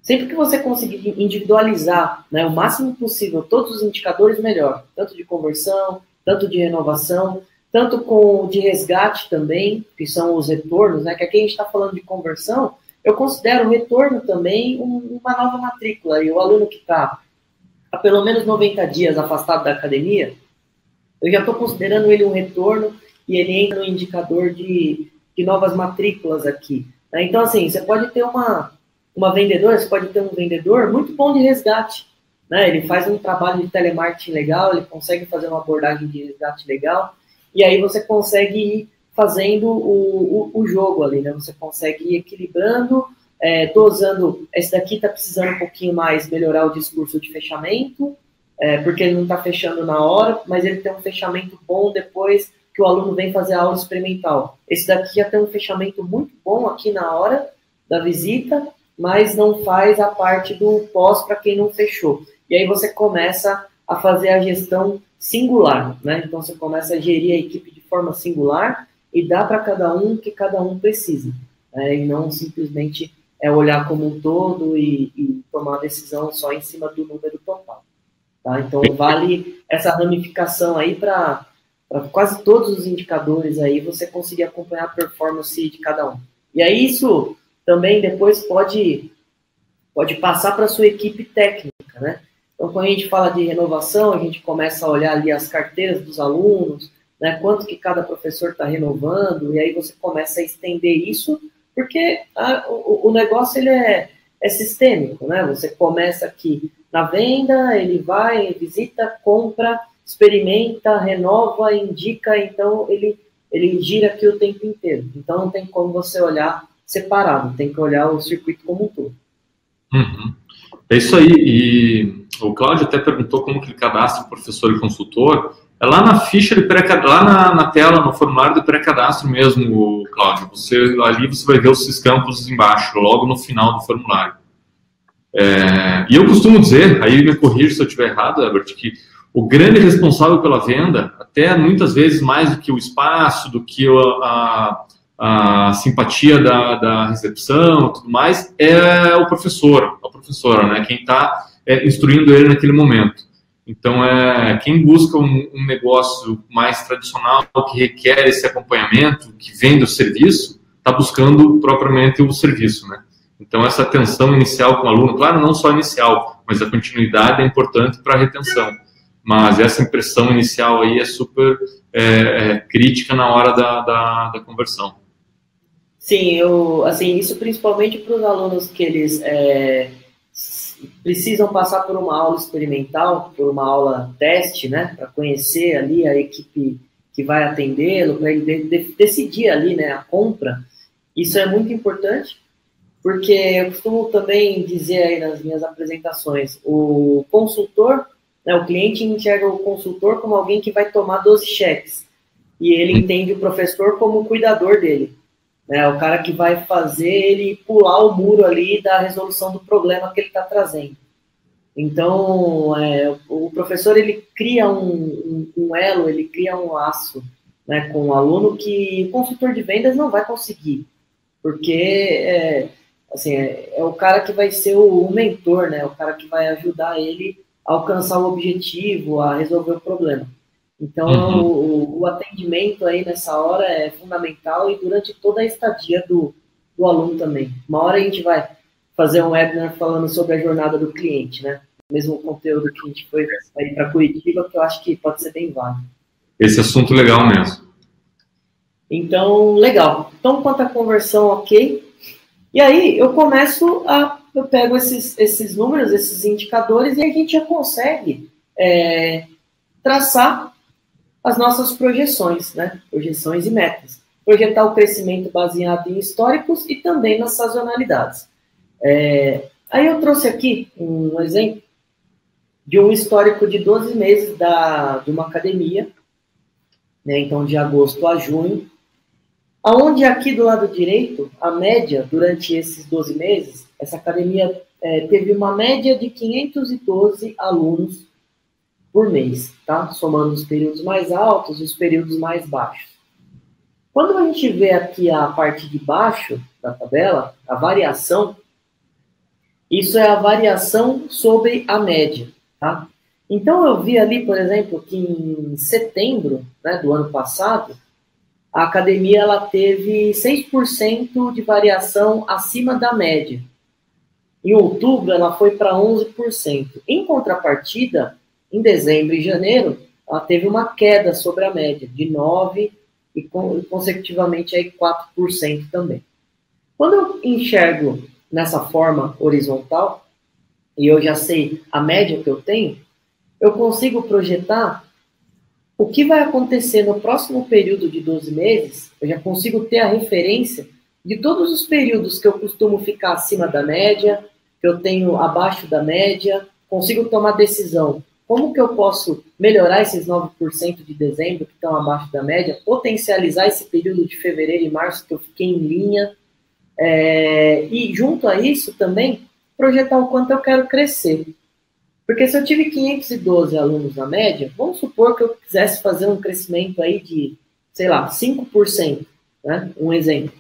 Sempre que você conseguir individualizar, né, o máximo possível todos os indicadores, melhor. Tanto de conversão, tanto de renovação, tanto com de resgate também, que são os retornos, né, que aqui a gente está falando de conversão, eu considero o retorno também uma nova matrícula. E o aluno que está há pelo menos 90 dias afastado da academia, eu já estou considerando ele um retorno e ele entra no indicador de novas matrículas aqui. Né? Então, assim, você pode ter uma vendedora, você pode ter um vendedor muito bom de resgate. Né? Ele faz um trabalho de telemarketing legal, ele consegue fazer uma abordagem de resgate legal, e aí você consegue ir fazendo o jogo ali, né? Você consegue ir equilibrando, dosando. Esse daqui está precisando um pouquinho mais melhorar o discurso de fechamento, porque ele não está fechando na hora, mas ele tem um fechamento bom depois que o aluno vem fazer a aula experimental. Esse daqui já tem um fechamento muito bom aqui na hora da visita, mas não faz a parte do pós para quem não fechou. E aí você começa a fazer a gestão singular, né? Então você começa a gerir a equipe de forma singular e dá para cada um o que cada um precisa, né? E não simplesmente olhar como um todo e tomar a decisão só em cima do número total. Tá? Então vale essa ramificação aí para quase todos os indicadores aí você conseguir acompanhar a performance de cada um. E aí isso também depois pode passar para a sua equipe técnica, né? Então, quando a gente fala de renovação, a gente começa a olhar ali as carteiras dos alunos, né? Quanto que cada professor está renovando, e aí você começa a estender isso, porque o negócio ele é sistêmico, né? Você começa aqui na venda, ele vai, visita, compra, experimenta, renova, indica, então ele gira aqui o tempo inteiro. Então, não tem como você olhar separado, tem que olhar o circuito como um todo.
Uhum. É isso aí, e o Cláudio até perguntou como que ele cadastra o professor e consultor. É lá na ficha de pré-cadastro, lá na tela, no formulário de pré-cadastro mesmo, Cláudio. Ali você vai ver esses campos embaixo, logo no final do formulário. E eu costumo dizer, aí me corrija se eu estiver errado, Herbert, que o grande responsável pela venda, até muitas vezes mais do que o espaço, do que a simpatia da recepção e tudo mais, é o professor, a professora, né? Quem está instruindo ele naquele momento. Então, quem busca um negócio mais tradicional, que requer esse acompanhamento, que vende o serviço, está buscando propriamente o serviço, né? Então, essa atenção inicial com o aluno, claro, não só inicial, mas a continuidade é importante para a retenção. Mas essa impressão inicial aí é super crítica na hora da conversão.
Sim, isso principalmente para os alunos que eles precisam passar por uma aula experimental, por uma aula teste, né, para conhecer ali a equipe que vai atendê-lo, para ele decidir ali, né, a compra. Isso é muito importante, porque eu costumo também dizer aí nas minhas apresentações, o consultor, né, o cliente enxerga o consultor como alguém que vai tomar 12 cheques, e ele entende o professor como o cuidador dele. O cara que vai fazer ele pular o muro ali da resolução do problema que ele está trazendo. Então, o professor, ele cria um elo, ele cria um laço, né, com o aluno que o consultor de vendas não vai conseguir, porque é o cara que vai ser o mentor, né, o cara que vai ajudar ele a alcançar o objetivo, a resolver o problema. Então, o atendimento aí nessa hora é fundamental e durante toda a estadia do aluno também. Uma hora a gente vai fazer um webinar falando sobre a jornada do cliente, né? O mesmo conteúdo que a gente foi aí para Curitiba, que eu acho que pode ser bem válido.
Esse assunto legal mesmo.
Então, legal. Então, quanto à conversão, ok. E aí, eu pego esses números, esses indicadores, e a gente já consegue traçar as nossas projeções, né? Projeções e metas. Projetar o crescimento baseado em históricos e também nas sazonalidades. Aí eu trouxe aqui um exemplo de um histórico de 12 meses de uma academia, né? Então de agosto a junho, onde aqui do lado direito, a média durante esses 12 meses, essa academia teve uma média de 512 alunos por mês, tá? Somando os períodos mais altos e os períodos mais baixos. Quando a gente vê aqui a parte de baixo da tabela, a variação, isso é a variação sobre a média, tá? Então, eu vi ali, por exemplo, que em setembro, né, do ano passado, a academia ela teve 6% de variação acima da média. Em outubro, ela foi para 11%. Em contrapartida, em dezembro e janeiro, ela teve uma queda sobre a média, de 9% e consecutivamente aí 4% também. Quando eu enxergo nessa forma horizontal, e eu já sei a média que eu tenho, eu consigo projetar o que vai acontecer no próximo período de 12 meses, eu já consigo ter a referência de todos os períodos que eu costumo ficar acima da média, que eu tenho abaixo da média, consigo tomar decisão. Como que eu posso melhorar esses 9% de dezembro que estão abaixo da média, potencializar esse período de fevereiro e março que eu fiquei em linha, e junto a isso também, projetar o quanto eu quero crescer. Porque se eu tive 512 alunos na média, vamos supor que eu quisesse fazer um crescimento aí de, sei lá, 5%, né? Um exemplo.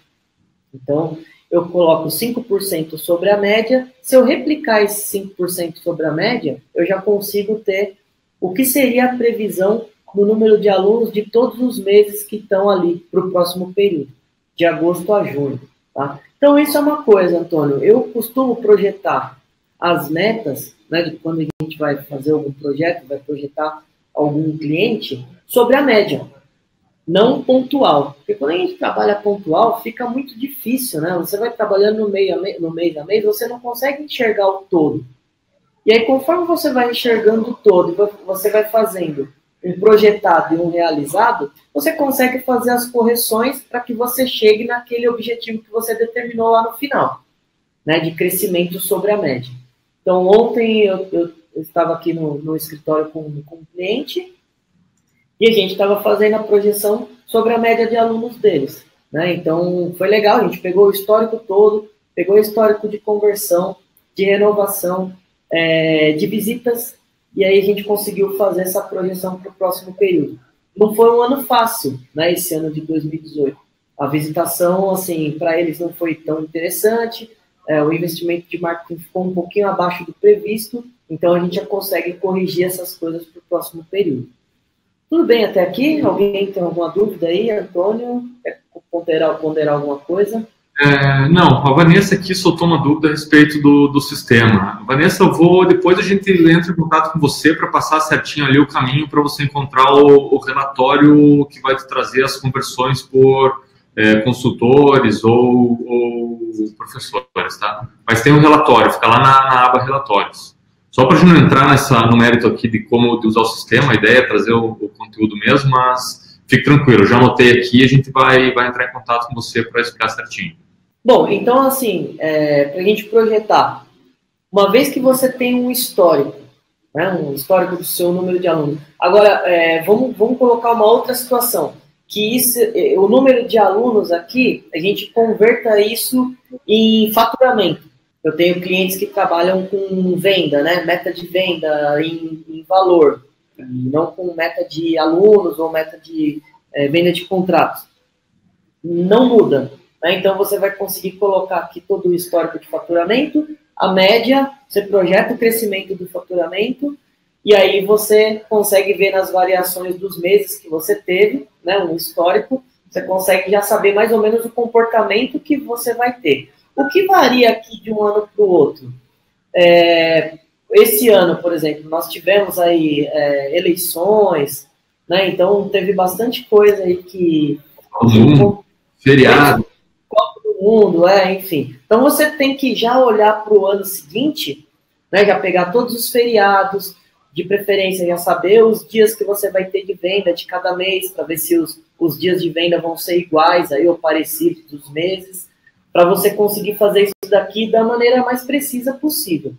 Então, eu coloco 5% sobre a média. Se eu replicar esse 5% sobre a média, eu já consigo ter o que seria a previsão no número de alunos de todos os meses que estão ali para o próximo período, de agosto a junho. Tá? Então, isso é uma coisa, Antônio. Eu costumo projetar as metas, né, de quando a gente vai fazer algum projeto, vai projetar algum cliente, sobre a média, não pontual. Porque quando a gente trabalha pontual, fica muito difícil, né? Você vai trabalhando no mês a mês, você não consegue enxergar o todo. E aí, conforme você vai enxergando o todo, você vai fazendo um projetado e um realizado, você consegue fazer as correções para que você chegue naquele objetivo que você determinou lá no final, né, de crescimento sobre a média. Então, ontem eu estava aqui no escritório com um cliente e a gente estava fazendo a projeção sobre a média de alunos deles. Né? Então, foi legal, a gente pegou o histórico todo, pegou o histórico de conversão, de renovação, de visitas, e aí a gente conseguiu fazer essa projeção para o próximo período. Não foi um ano fácil, né, esse ano de 2018. A visitação, assim, para eles não foi tão interessante, o investimento de marketing ficou um pouquinho abaixo do previsto, então a gente já consegue corrigir essas coisas para o próximo período. Tudo bem até aqui? Alguém tem alguma dúvida aí, Antônio? Quer ponderar alguma coisa?
Não, a Vanessa aqui soltou uma dúvida a respeito do sistema. Vanessa, depois a gente entra em contato com você para passar certinho ali o caminho para você encontrar o relatório que vai te trazer as conversões por consultores ou professores, tá? Mas tem um relatório, fica lá na aba relatórios. Só para a gente não entrar no mérito aqui de como usar o sistema, a ideia é trazer o conteúdo mesmo, mas fique tranquilo, já anotei aqui, a gente vai entrar em contato com você para explicar certinho.
Bom, então assim, para a gente projetar, uma vez que você tem um histórico, né, um histórico do seu número de alunos, agora vamos colocar uma outra situação, que o número de alunos aqui, a gente converta isso em faturamento. Eu tenho clientes que trabalham com venda, né, meta de venda em valor, não com meta de alunos ou meta de venda de contratos. Não muda. Né? Então, você vai conseguir colocar aqui todo o histórico de faturamento, a média, você projeta o crescimento do faturamento, e aí você consegue ver nas variações dos meses que você teve, né, um histórico, você consegue já saber mais ou menos o comportamento que você vai ter. O que varia aqui de um ano para o outro? Esse ano, por exemplo, nós tivemos aí eleições, né, então teve bastante coisa aí que...
Feriado.
Copa do Mundo, enfim. Então você tem que já olhar para o ano seguinte, né, já pegar todos os feriados, de preferência já saber os dias que você vai ter de venda de cada mês, para ver se os dias de venda vão ser iguais aí, ou parecidos dos meses, para você conseguir fazer isso daqui da maneira mais precisa possível.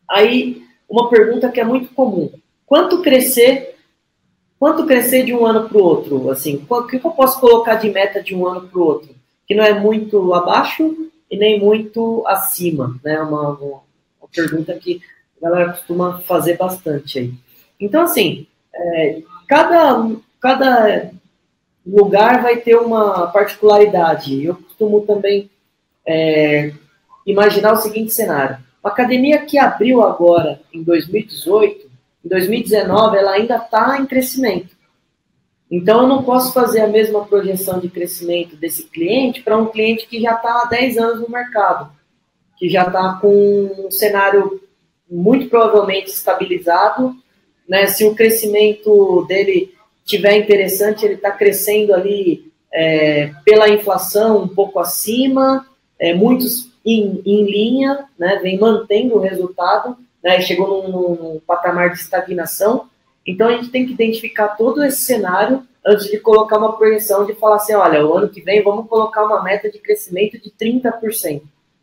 Aí, uma pergunta que é muito comum. Quanto crescer de um ano para o outro? Assim, o que eu posso colocar de meta de um ano para o outro? Que não é muito abaixo e nem muito acima, né? Uma pergunta que a galera costuma fazer bastante aí. Então, assim, cada lugar vai ter uma particularidade. Eu costumo também imaginar o seguinte cenário. Uma academia que abriu agora em 2018, em 2019 ela ainda está em crescimento. Então, eu não posso fazer a mesma projeção de crescimento desse cliente para um cliente que já está há 10 anos no mercado, que já está com um cenário muito provavelmente estabilizado, né? Se o crescimento dele tiver interessante, ele está crescendo ali pela inflação um pouco acima, muitos em linha, né? Vem mantendo o resultado, né? Chegou num patamar de estagnação. Então, a gente tem que identificar todo esse cenário antes de colocar uma projeção de falar assim, olha, o ano que vem vamos colocar uma meta de crescimento de 30%,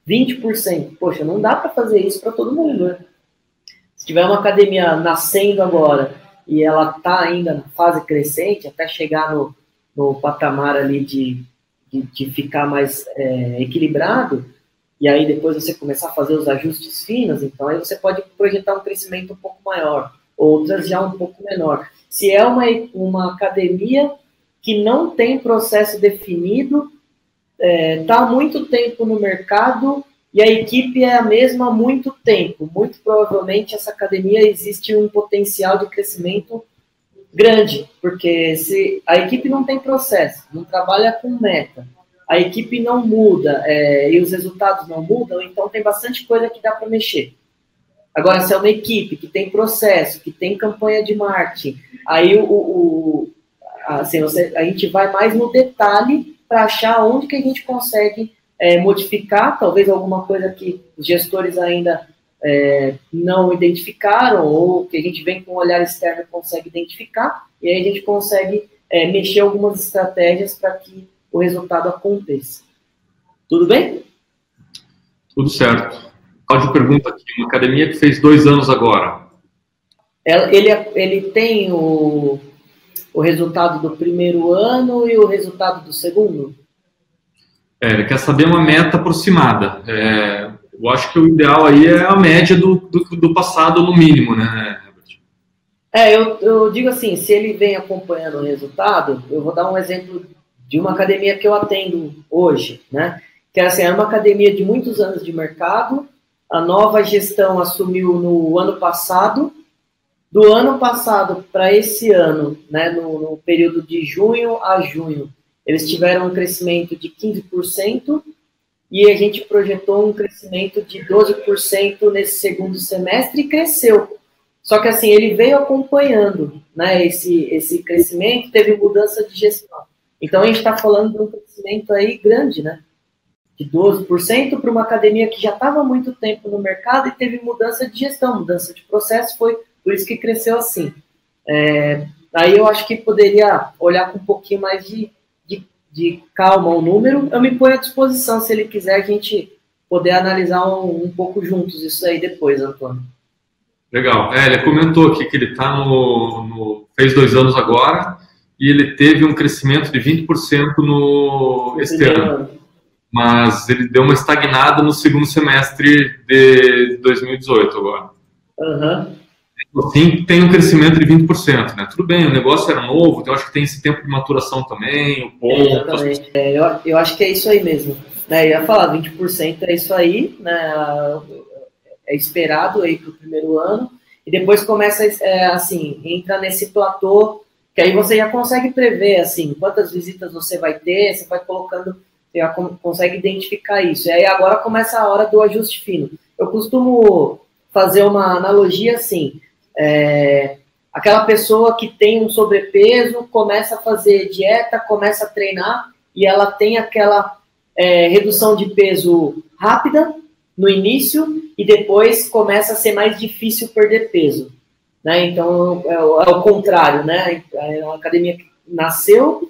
20%. Poxa, não dá para fazer isso para todo mundo, né? Se tiver uma academia nascendo agora e ela está ainda na fase crescente, até chegar no patamar ali de ficar mais equilibrado, e aí depois você começar a fazer os ajustes finos, então aí você pode projetar um crescimento um pouco maior. Outras já um pouco menor. Se é uma academia que não tem processo definido, está há muito tempo no mercado e a equipe é a mesma há muito tempo, muito provavelmente essa academia existe um potencial de crescimento grande, porque se a equipe não tem processo, não trabalha com meta, a equipe não muda e os resultados não mudam, então tem bastante coisa que dá para mexer. Agora, se é uma equipe que tem processo, que tem campanha de marketing, aí a gente vai mais no detalhe para achar onde que a gente consegue modificar, talvez alguma coisa que os gestores ainda não identificaram, ou que a gente vem com um olhar externo e consegue identificar, e aí a gente consegue mexer algumas estratégias para que o resultado aconteça. Tudo bem?
Tudo certo. Cláudio pergunta aqui, uma academia que fez 2 anos agora.
Ele tem o resultado do primeiro ano e o resultado do segundo?
Ele quer saber uma meta aproximada. Eu acho que o ideal aí é a média do passado no mínimo, né, Herbert?
Eu digo assim, se ele vem acompanhando o resultado, eu vou dar um exemplo de uma academia que eu atendo hoje, né? Que é uma academia de muitos anos de mercado. A nova gestão assumiu no ano passado. Do ano passado para esse ano, né, no período de junho a junho, eles tiveram um crescimento de 15% e a gente projetou um crescimento de 12% nesse segundo semestre e cresceu. Só que assim, ele veio acompanhando, né, esse crescimento, teve mudança de gestão. Então a gente está falando de um crescimento aí grande, né? De 12% para uma academia que já estava há muito tempo no mercado e teve mudança de gestão, mudança de processo, foi por isso que cresceu assim. Aí eu acho que poderia olhar com um pouquinho mais de calma o número. Eu me ponho à disposição, se ele quiser, a gente poder analisar um pouco juntos isso aí depois, Antônio.
Legal. Ele comentou aqui que ele está fez 2 anos agora e ele teve um crescimento de 20% este ano. Mas ele deu uma estagnada no segundo semestre de 2018 agora.
Uhum.
Assim, tem um crescimento de 20%, né? Tudo bem, o negócio era novo, então eu acho que tem esse tempo de maturação também, o ponto...
Exatamente. Eu acho que é isso aí mesmo. Né? Eu ia falar, 20% é isso aí, né? É esperado aí para o primeiro ano, e depois começa, assim, entra nesse platô, que aí você já consegue prever, assim, quantas visitas você vai ter, você vai colocando... Você já consegue identificar isso. E aí agora começa a hora do ajuste fino. Eu costumo fazer uma analogia assim, aquela pessoa que tem um sobrepeso, começa a fazer dieta, começa a treinar, e ela tem aquela redução de peso rápida no início, e depois começa a ser mais difícil perder peso. Né? Então, é o contrário, né? É uma academia que nasceu,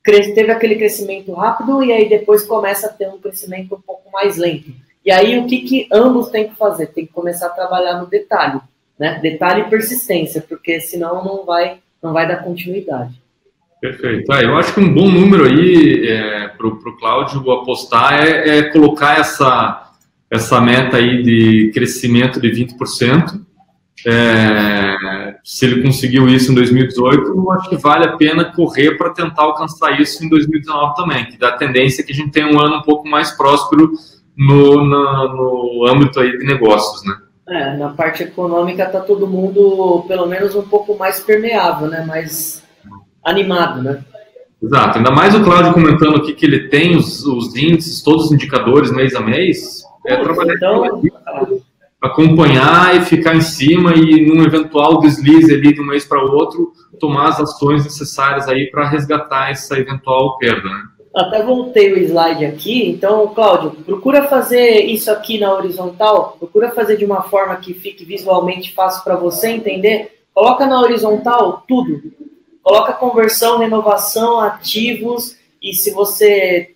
teve aquele crescimento rápido e aí depois começa a ter um crescimento um pouco mais lento. E aí o que ambos têm que fazer? Tem que começar a trabalhar no detalhe, né? Detalhe e persistência, porque senão não vai dar continuidade.
Perfeito. Eu acho que um bom número aí para o Cláudio apostar é colocar essa meta aí de crescimento de 20%. Se ele conseguiu isso em 2018, eu acho que vale a pena correr para tentar alcançar isso em 2019 também, que dá a tendência que a gente tenha um ano um pouco mais próspero no âmbito aí de negócios, né?
Na parte econômica está todo mundo, pelo menos, um pouco mais permeável, né? Mais animado, né?
Exato. Ainda mais o Cláudio comentando aqui que ele tem os índices, todos os indicadores mês a mês. Trabalhar
então,
acompanhar e ficar em cima e num eventual deslize ali de um mês para o outro, tomar as ações necessárias aí para resgatar essa eventual perda, né?
Até voltei o slide aqui. Então, Cláudio, procura fazer isso aqui na horizontal, procura fazer de uma forma que fique visualmente fácil para você entender. Coloca na horizontal tudo. Coloca conversão, renovação, ativos, e se você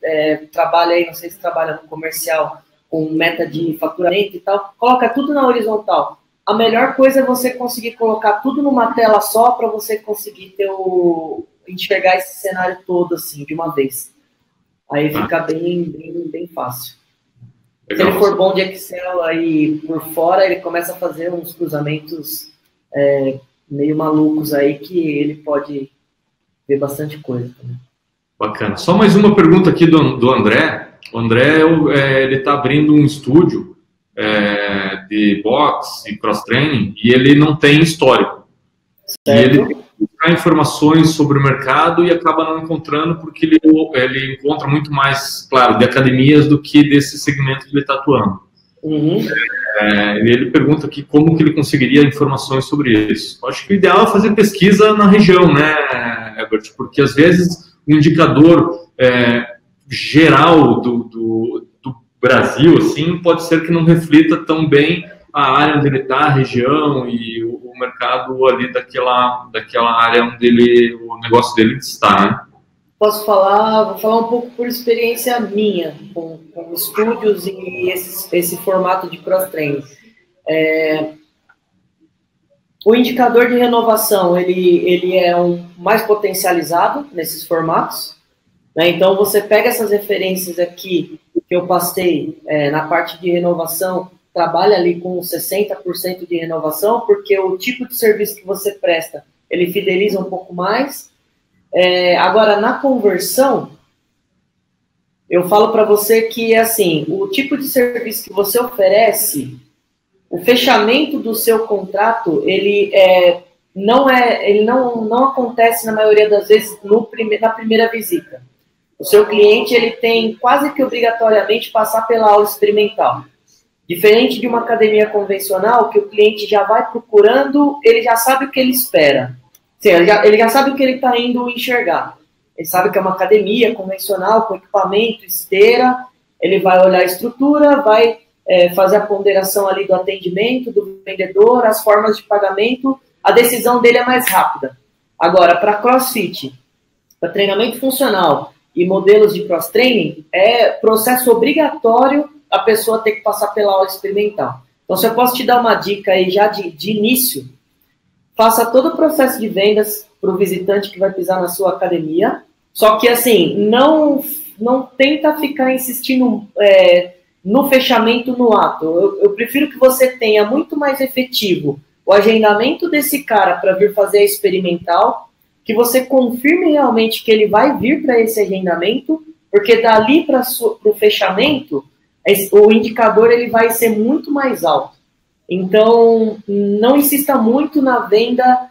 trabalha aí, não sei se trabalha no comercial, com meta de faturamento e tal, coloca tudo na horizontal. A melhor coisa é você conseguir colocar tudo numa tela só para você conseguir enxergar esse cenário todo assim, de uma vez. Aí fica bem fácil. Legal. Se ele for bom de Excel aí por fora, ele começa a fazer uns cruzamentos meio malucos aí que ele pode ver bastante coisa também.
Bacana. Só mais uma pergunta aqui do André. O André, ele está abrindo um estúdio de boxe e cross-training e ele não tem histórico. Certo. E ele tem que buscar informações sobre o mercado e acaba não encontrando porque ele encontra muito mais, claro, de academias do que desse segmento que ele está atuando.
Uhum.
Ele pergunta aqui como que ele conseguiria informações sobre isso. Eu acho que o ideal é fazer pesquisa na região, né, Herbert? Porque às vezes o indicador geral do Brasil, assim, pode ser que não reflita tão bem a área onde ele está, a região e o mercado ali daquela área onde o negócio dele está, né?
Vou falar um pouco por experiência minha, com estúdios e esse formato de cross-training. O indicador de renovação, ele é mais potencializado nesses formatos, né? Então, você pega essas referências aqui que eu passei na parte de renovação, trabalha ali com 60% de renovação, porque o tipo de serviço que você presta, ele fideliza um pouco mais. Agora, na conversão, eu falo para você que, assim, o tipo de serviço que você oferece, o fechamento do seu contrato, ele não acontece, na maioria das vezes, na primeira visita. O seu cliente, ele tem quase que obrigatoriamente passar pela aula experimental. Diferente de uma academia convencional, que o cliente já vai procurando, ele já sabe o que ele espera. Ele já sabe o que ele está indo enxergar. Ele sabe que é uma academia convencional, com equipamento, esteira. Ele vai olhar a estrutura, vai fazer a ponderação ali do atendimento, do vendedor, as formas de pagamento. A decisão dele é mais rápida. Agora, para CrossFit, para treinamento funcional e modelos de cross-training, é processo obrigatório a pessoa ter que passar pela aula experimental. Então, se eu posso te dar uma dica aí já de início, faça todo o processo de vendas para o visitante que vai pisar na sua academia, só que, assim, não tenta ficar insistindo no fechamento no ato. Eu prefiro que você tenha muito mais efetivo o agendamento desse cara para vir fazer a experimental, que você confirme realmente que ele vai vir para esse agendamento, porque dali para o fechamento, o indicador ele vai ser muito mais alto. Então, não insista muito na venda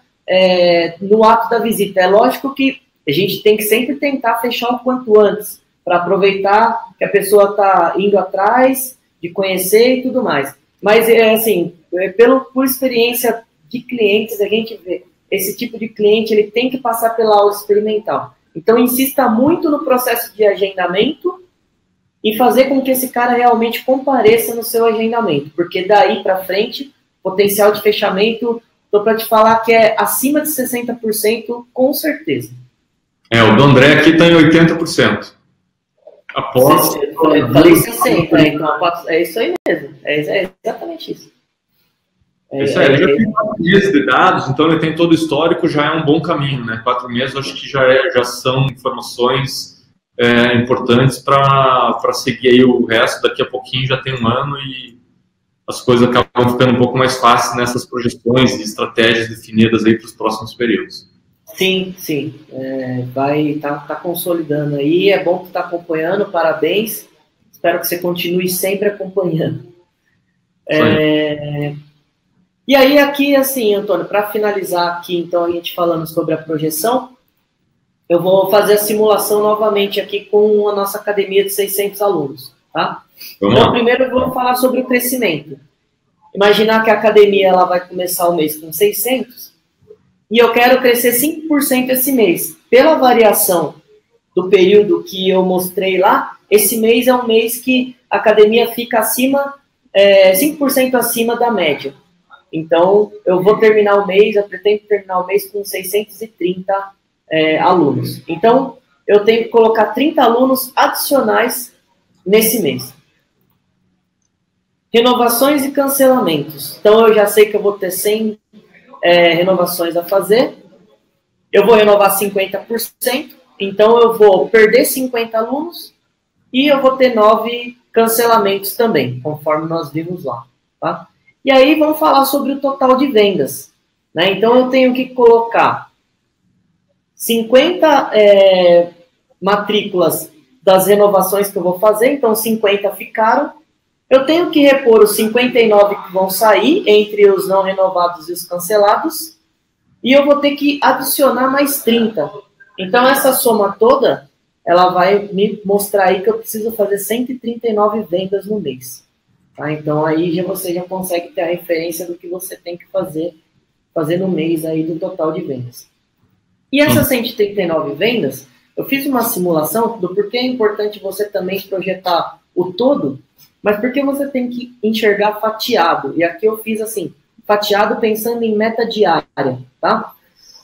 no ato da visita. É lógico que a gente tem que sempre tentar fechar o quanto antes, para aproveitar que a pessoa está indo atrás de conhecer e tudo mais. Mas, assim, por experiência de clientes, a gente vê esse tipo de cliente, ele tem que passar pela aula experimental. Então, insista muito no processo de agendamento e fazer com que esse cara realmente compareça no seu agendamento, porque daí para frente, potencial de fechamento, estou para te falar que é acima de 60%, com certeza.
O do André aqui está em 80%. Após...
Eu falei 60%, então é isso aí mesmo, é exatamente isso.
Isso aí, ele já tem 4 meses de dados, então ele tem todo o histórico, já é um bom caminho, né? 4 meses, acho que já são informações importantes para seguir aí o resto. Daqui a pouquinho já tem um ano as coisas acabam ficando um pouco mais fáceis nessas projeções e estratégias definidas aí para os próximos períodos.
Sim, sim. Vai tá consolidando aí. É bom que está acompanhando, parabéns. Espero que você continue sempre acompanhando. E aí, aqui, assim, Antônio, para finalizar aqui, então, a gente falando sobre a projeção, eu vou fazer a simulação novamente aqui com a nossa academia de 600 alunos, tá? Então, primeiro eu vou falar sobre o crescimento. Imaginar que a academia ela vai começar o mês com 600 e eu quero crescer 5% esse mês. Pela variação do período que eu mostrei lá, esse mês é um mês que a academia fica acima, 5% acima da média. Então, eu vou terminar o mês, eu pretendo terminar o mês com 630 alunos. Então, eu tenho que colocar 30 alunos adicionais nesse mês. Renovações e cancelamentos. Então, eu já sei que eu vou ter 100 renovações a fazer. Eu vou renovar 50%. Então, eu vou perder 50 alunos e eu vou ter 9 cancelamentos também, conforme nós vimos lá. Tá? E aí, vamos falar sobre o total de vendas. Né? Então, eu tenho que colocar 50 matrículas das renovações que eu vou fazer. Então, 50 ficaram. Eu tenho que repor os 59 que vão sair entre os não renovados e os cancelados. E eu vou ter que adicionar mais 30. Então, essa soma toda, ela vai me mostrar aí que eu preciso fazer 139 vendas no mês. Tá? Então, aí você já consegue ter a referência do que você tem que fazer no mês aí do total de vendas. E essas 139 vendas, eu fiz uma simulação do porquê é importante você também projetar o todo, mas porque você tem que enxergar fatiado. E aqui eu fiz assim, fatiado pensando em meta diária, tá?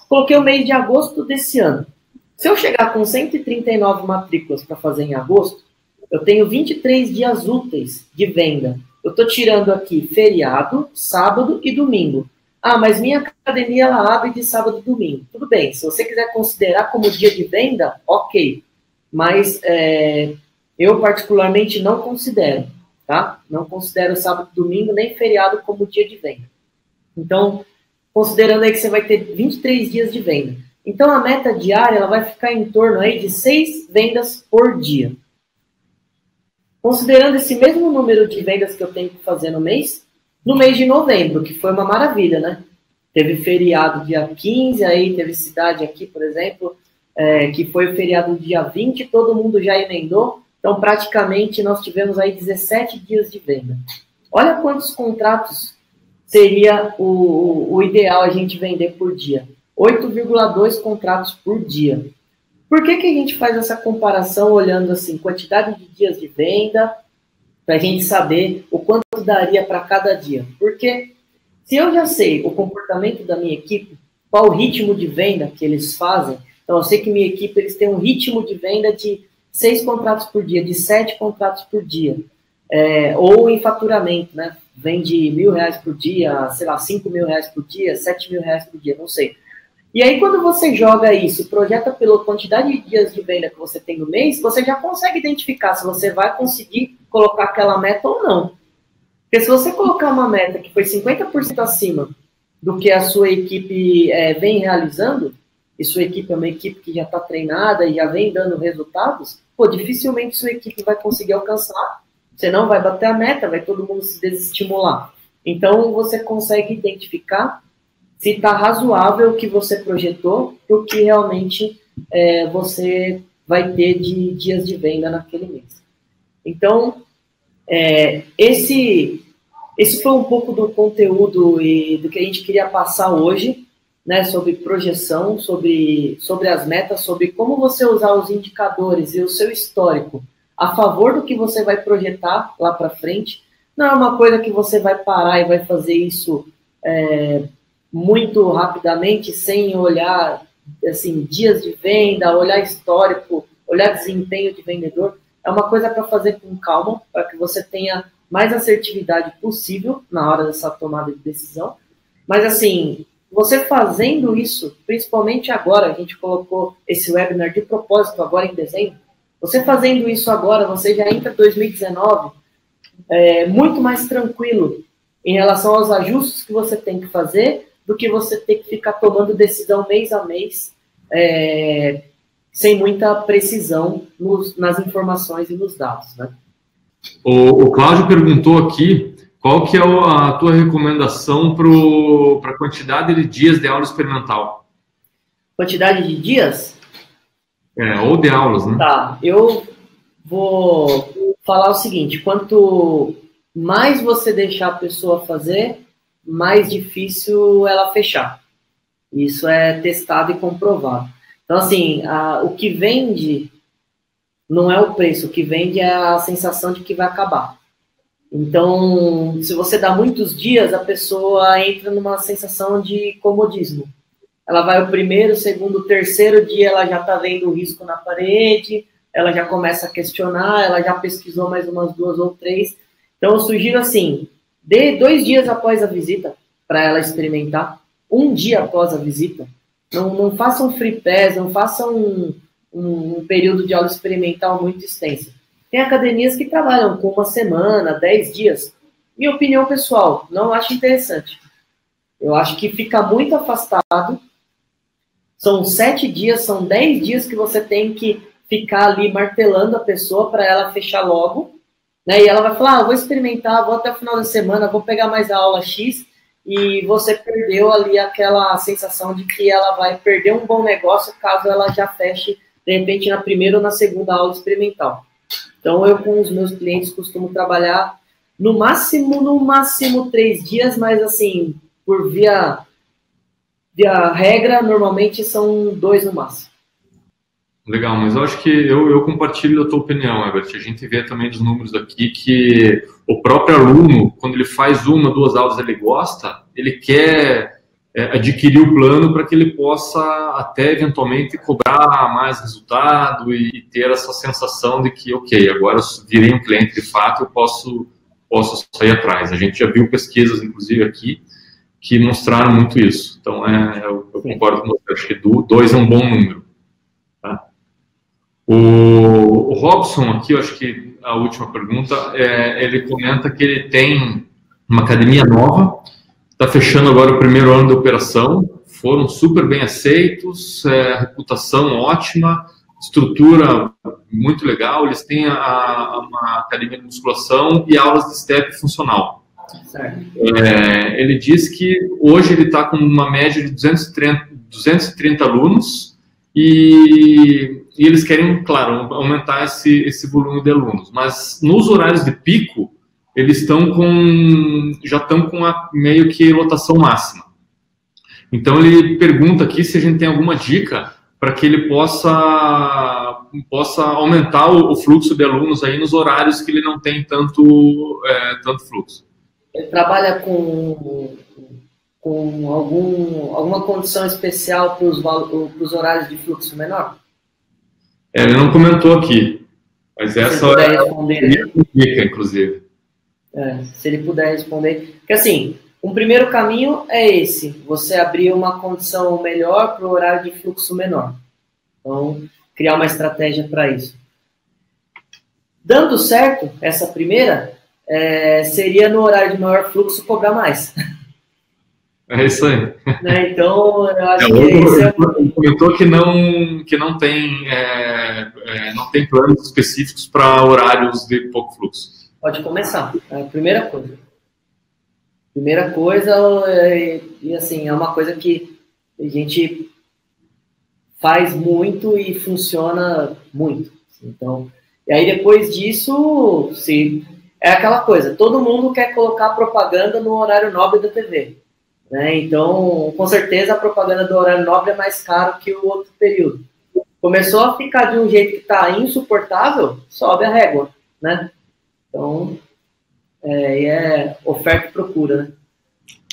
Coloquei o mês de agosto desse ano. Se eu chegar com 139 matrículas para fazer em agosto, eu tenho 23 dias úteis de venda. Eu estou tirando aqui feriado, sábado e domingo. Ah, mas minha academia ela abre de sábado e domingo. Tudo bem, se você quiser considerar como dia de venda, ok. Mas eu particularmente não considero, tá? Não considero sábado e domingo nem feriado como dia de venda. Então, considerando aí que você vai ter 23 dias de venda. Então, a meta diária ela vai ficar em torno aí de 6 vendas por dia. Considerando esse mesmo número de vendas que eu tenho que fazer no mês de novembro, que foi uma maravilha, né? Teve feriado dia 15, aí teve cidade aqui, por exemplo, que foi o feriado dia 20, todo mundo já emendou, então praticamente nós tivemos aí 17 dias de venda. Olha quantos contratos seria o ideal a gente vender por dia. 8,2 contratos por dia. Por que a gente faz essa comparação olhando assim, quantidade de dias de venda, para a gente saber o quanto daria para cada dia? Porque se eu já sei o comportamento da minha equipe, qual o ritmo de venda que eles fazem, então eu sei que minha equipe eles têm um ritmo de venda de 6 contratos por dia, de 7 contratos por dia, ou em faturamento, né? Vende R$1.000 por dia, sei lá, R$5.000 por dia, R$7.000 por dia, não sei. E aí, quando você joga isso, projeta pela quantidade de dias de venda que você tem no mês, você já consegue identificar se você vai conseguir colocar aquela meta ou não. Porque se você colocar uma meta que foi 50% acima do que a sua equipe vem realizando, e sua equipe é uma equipe que já está treinada e já vem dando resultados, dificilmente sua equipe vai conseguir alcançar. Você não vai bater a meta, vai todo mundo se desestimular. Então, você consegue identificar se está razoável o que você projetou para o que realmente você vai ter de dias de venda naquele mês. Então, esse foi um pouco do conteúdo e do que a gente queria passar hoje, né, sobre projeção, sobre as metas, sobre como você usar os indicadores e o seu histórico a favor do que você vai projetar lá para frente. Não é uma coisa que você vai parar e vai fazer isso muito rapidamente, sem olhar assim, dias de venda, olhar histórico, olhar desempenho de vendedor. É uma coisa para fazer com calma, para que você tenha mais assertividade possível na hora dessa tomada de decisão. Mas, assim, você fazendo isso, principalmente agora, a gente colocou esse webinar de propósito agora em dezembro, você fazendo isso agora, você já entra em 2019 muito mais tranquilo em relação aos ajustes que você tem que fazer, do que você ter que ficar tomando decisão mês a mês, sem muita precisão nas informações e nos dados, né?
O Cláudio perguntou aqui qual que é a tua recomendação para a quantidade de dias de aula experimental?
Quantidade de dias?
Ou de aulas, né?
Tá, eu vou falar o seguinte, quanto mais você deixar a pessoa fazer, mais difícil ela fechar. Isso é testado e comprovado. Então, assim, o que vende não é o preço, o que vende é a sensação de que vai acabar. Então, se você dá muitos dias, a pessoa entra numa sensação de comodismo. Ela vai o primeiro, segundo, terceiro dia, ela já está vendo o risco na parede, ela já começa a questionar, ela já pesquisou mais umas 2 ou 3. Então, eu sugiro assim, dê 2 dias após a visita para ela experimentar, 1 dia após a visita. Não faça um free pass, não faça um período de aula experimental muito extenso. Tem academias que trabalham com 1 semana, 10 dias. Minha opinião pessoal, não acho interessante. Eu acho que fica muito afastado. São 7 dias, são 10 dias que você tem que ficar ali martelando a pessoa para ela fechar logo. Né? E ela vai falar, vou experimentar, vou até o final da semana, vou pegar mais a aula X, e você perdeu ali aquela sensação de que ela vai perder um bom negócio caso ela já feche, de repente, na primeira ou na segunda aula experimental. Então, eu com os meus clientes costumo trabalhar no máximo 3 dias, mas assim, por via regra, normalmente são 2 no máximo.
Legal, mas eu acho que eu compartilho da tua opinião, Herbert. A gente vê também dos números aqui que o próprio aluno, quando ele faz 1, 2 aulas, ele gosta, ele quer adquirir o plano para que ele possa até eventualmente cobrar mais resultado e ter essa sensação de que, ok, agora eu virei um cliente de fato, eu posso sair atrás. A gente já viu pesquisas, inclusive aqui, que mostraram muito isso. Então, eu concordo com você, acho que 2 é um bom número. Tá? O Robson aqui, eu acho que a última pergunta, ele comenta que ele tem uma academia nova, está fechando agora o primeiro ano de operação, foram super bem aceitos, reputação ótima, estrutura muito legal, eles têm uma academia de musculação e aulas de step funcional. Ele diz que hoje ele está com uma média de 230 alunos e eles querem, claro, aumentar esse volume de alunos, mas nos horários de pico eles já estão com a meio que lotação máxima. Então ele pergunta aqui se a gente tem alguma dica para que ele possa aumentar o fluxo de alunos aí nos horários que ele não tem tanto fluxo.
Ele trabalha com alguma condição especial para os horários de fluxo menor?
Ele não comentou aqui, mas essa é a dica, inclusive.
Se ele puder responder. Porque assim, um primeiro caminho é esse, você abrir uma condição melhor para o horário de fluxo menor. Então, criar uma estratégia para isso. Dando certo, essa primeira, seria no horário de maior fluxo cobrar mais.
É isso aí.
Né? Então, eu acho que
ele comentou que não tem planos específicos para horários de pouco fluxo.
Pode começar. É a primeira coisa. Primeira coisa, e assim, é uma coisa que a gente faz muito e funciona muito. Então, e aí depois disso, é aquela coisa, todo mundo quer colocar propaganda no horário nobre da TV. Né? Então, com certeza, a propaganda do horário nobre é mais caro que o outro período. Começou a ficar de um jeito que está insuportável, sobe a régua, né? Então, oferta e procura, né?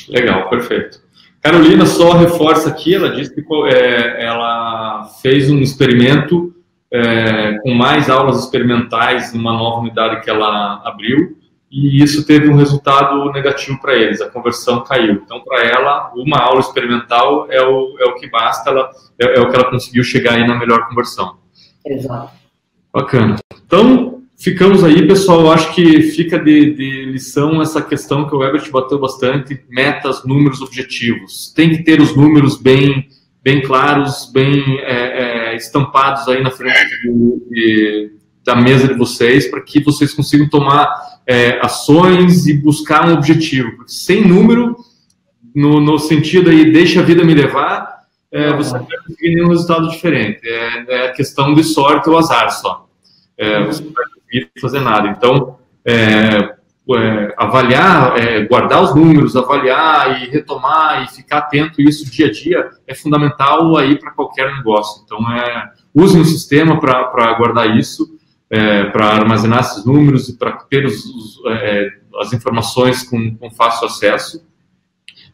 Legal, perfeito. Carolina só reforça aqui, ela disse que ela fez um experimento com mais aulas experimentais numa nova unidade que ela abriu, e isso teve um resultado negativo para eles, a conversão caiu. Então, para ela, uma aula experimental é o que basta, é o que ela conseguiu chegar aí na melhor conversão.
Exato.
Bacana. Então, ficamos aí, pessoal. Eu acho que fica de lição essa questão que o Herbert bateu bastante: metas, números, objetivos. Tem que ter os números bem claros, bem estampados aí na frente da mesa de vocês, para que vocês consigam tomar ações e buscar um objetivo. Porque sem número, no sentido aí, deixa a vida me levar, você não vai conseguir nenhum resultado diferente. É questão de sorte ou azar só. Você não vai conseguir fazer nada. Então, avaliar, guardar os números, avaliar e retomar e ficar atento a isso dia a dia é fundamental aí para qualquer negócio. Então, use um sistema para guardar isso, para armazenar esses números e para ter as informações com fácil acesso.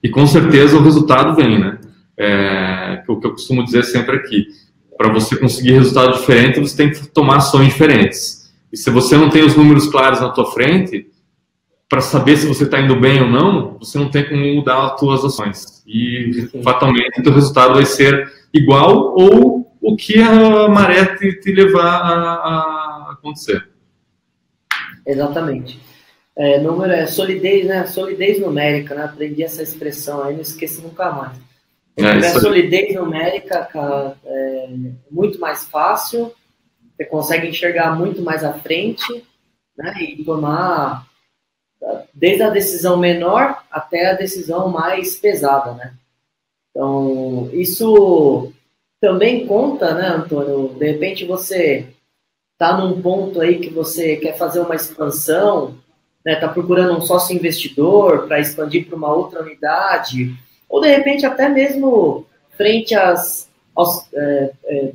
E com certeza o resultado vem, né? O que eu costumo dizer sempre aqui: para você conseguir resultado diferente, você tem que tomar ações diferentes. E se você não tem os números claros na tua frente, para saber se você está indo bem ou não, você não tem como mudar as tuas ações. E fatalmente o teu resultado vai ser igual ou o que a maré te levar a acontecer.
Exatamente. Número é solidez, né? Solidez numérica, né? Aprendi essa expressão aí, não esqueço nunca mais. A solidez numérica, cara, é muito mais fácil, você consegue enxergar muito mais à frente, né? E tomar desde a decisão menor até a decisão mais pesada, né? Então, isso também conta, né, Antônio? De repente você está num ponto aí que você quer fazer uma expansão, né, tá procurando um sócio investidor para expandir para uma outra unidade, ou de repente até mesmo frente a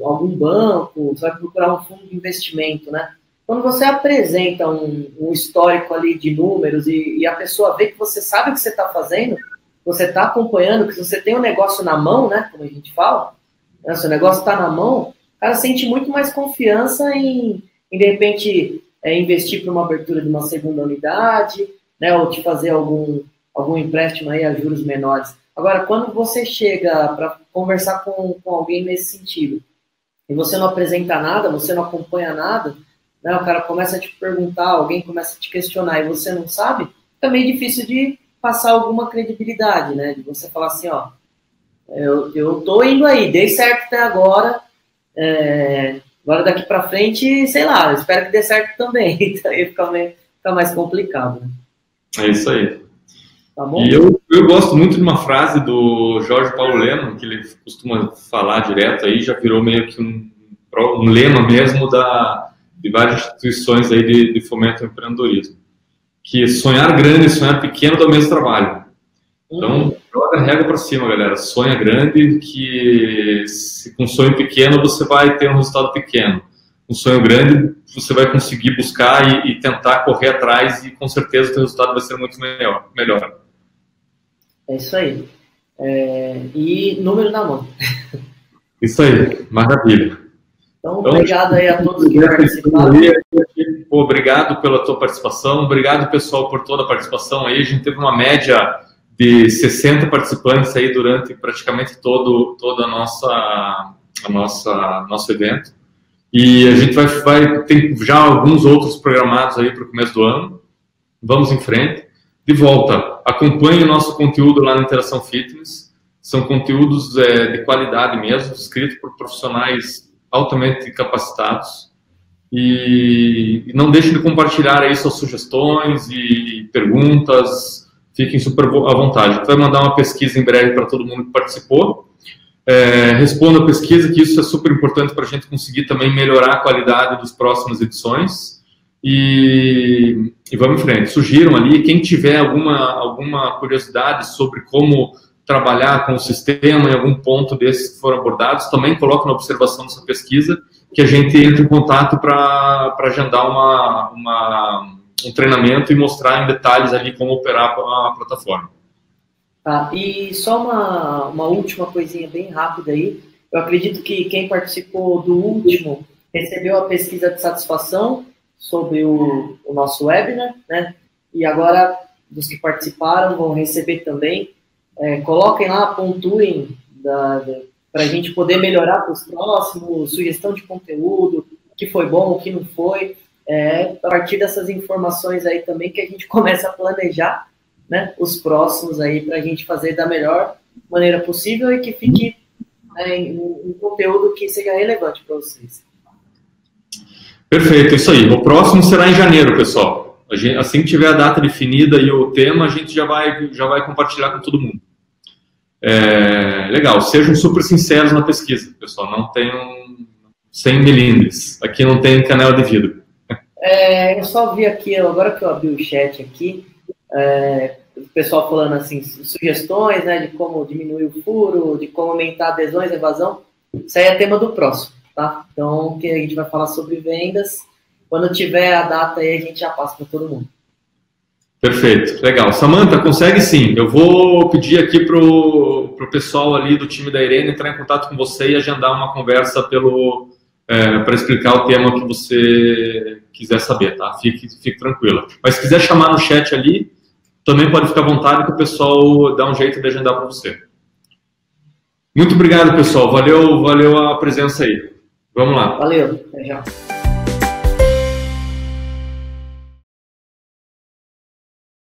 algum banco, você vai procurar um fundo de investimento, né? Quando você apresenta um histórico ali de números e a pessoa vê que você sabe o que você está fazendo, você está acompanhando, que você tem um negócio na mão, né, como a gente fala, né, seu negócio está na mão, o cara sente muito mais confiança em de repente, investir para uma abertura de uma segunda unidade, né, ou te fazer algum empréstimo aí a juros menores. Agora, quando você chega para conversar com alguém nesse sentido, e você não apresenta nada, você não acompanha nada, né, o cara começa a te perguntar, alguém começa a te questionar e você não sabe, fica meio difícil de passar alguma credibilidade, né, de você falar assim, ó, eu tô indo aí, dei certo até agora, agora daqui para frente, sei lá, eu espero que dê certo também. Então aí fica mais complicado, né?
É isso aí.
Tá bom?
E eu gosto muito de uma frase do Jorge Paulo Lemann, que ele costuma falar direto aí, já virou meio que um lema mesmo de várias instituições aí de fomento ao empreendedorismo. Que sonhar grande e sonhar pequeno dá o mesmo trabalho. Então, joga a régua para cima, galera. Sonha grande, que com um sonho pequeno você vai ter um resultado pequeno. Um sonho grande você vai conseguir buscar e tentar correr atrás e com certeza o teu resultado vai ser muito melhor.
É isso aí. E número na mão.
Isso aí, maravilha.
Então, obrigado aí a todos que participaram.
Obrigado pela tua participação, obrigado pessoal por toda a participação aí. A gente teve uma média de 60 participantes aí durante praticamente todo nosso evento. E a gente vai ter já alguns outros programados aí para o começo do ano. Vamos em frente. De volta, acompanhe o nosso conteúdo lá na Interação Fitness. São conteúdos de qualidade mesmo, escritos por profissionais altamente capacitados. E não deixe de compartilhar aí suas sugestões e perguntas. Fiquem super à vontade. A gente vai mandar uma pesquisa em breve para todo mundo que participou. Responda a pesquisa, que isso é super importante para a gente conseguir também melhorar a qualidade das próximas edições. E vamos em frente. Sugiram ali, quem tiver alguma curiosidade sobre como trabalhar com o sistema em algum ponto desses que foram abordados, também coloca na observação dessa pesquisa, que a gente entre em contato para agendar um treinamento e mostrar em detalhes ali como operar a plataforma.
E só uma última coisinha bem rápida aí. Eu acredito que quem participou do último recebeu a pesquisa de satisfação sobre o nosso webinar, né? E agora, dos que participaram, vão receber também. Coloquem lá, pontuem para a gente poder melhorar para os próximos, sugestão de conteúdo, o que foi bom, o que não foi. a partir dessas informações aí também que a gente começa a planejar, né, os próximos aí para a gente fazer da melhor maneira possível e que fique um conteúdo que seja relevante para vocês.
Perfeito, isso aí. O próximo será em janeiro, pessoal. Assim que tiver a data definida e o tema, a gente já vai compartilhar com todo mundo. Legal, sejam super sinceros na pesquisa, pessoal. Não tenham sem melindres. Aqui não tem canela de vidro.
Eu só vi aqui, agora que eu abri o chat aqui, o pessoal falando assim, sugestões, né, de como diminuir o furo, de como aumentar adesões, evasão. Isso aí é tema do próximo, tá? Então, que a gente vai falar sobre vendas. Quando tiver a data aí, a gente já passa para todo mundo.
Perfeito, legal. Samantha, consegue sim. Eu vou pedir aqui pro pessoal ali do time da Irene entrar em contato com você e agendar uma conversa para explicar o tema que você quiser saber, tá? Fique tranquila. Mas se quiser chamar no chat ali, também pode ficar à vontade que o pessoal dá um jeito de agendar para você. Muito obrigado, pessoal. Valeu a presença aí. Vamos lá.
Valeu. Até já.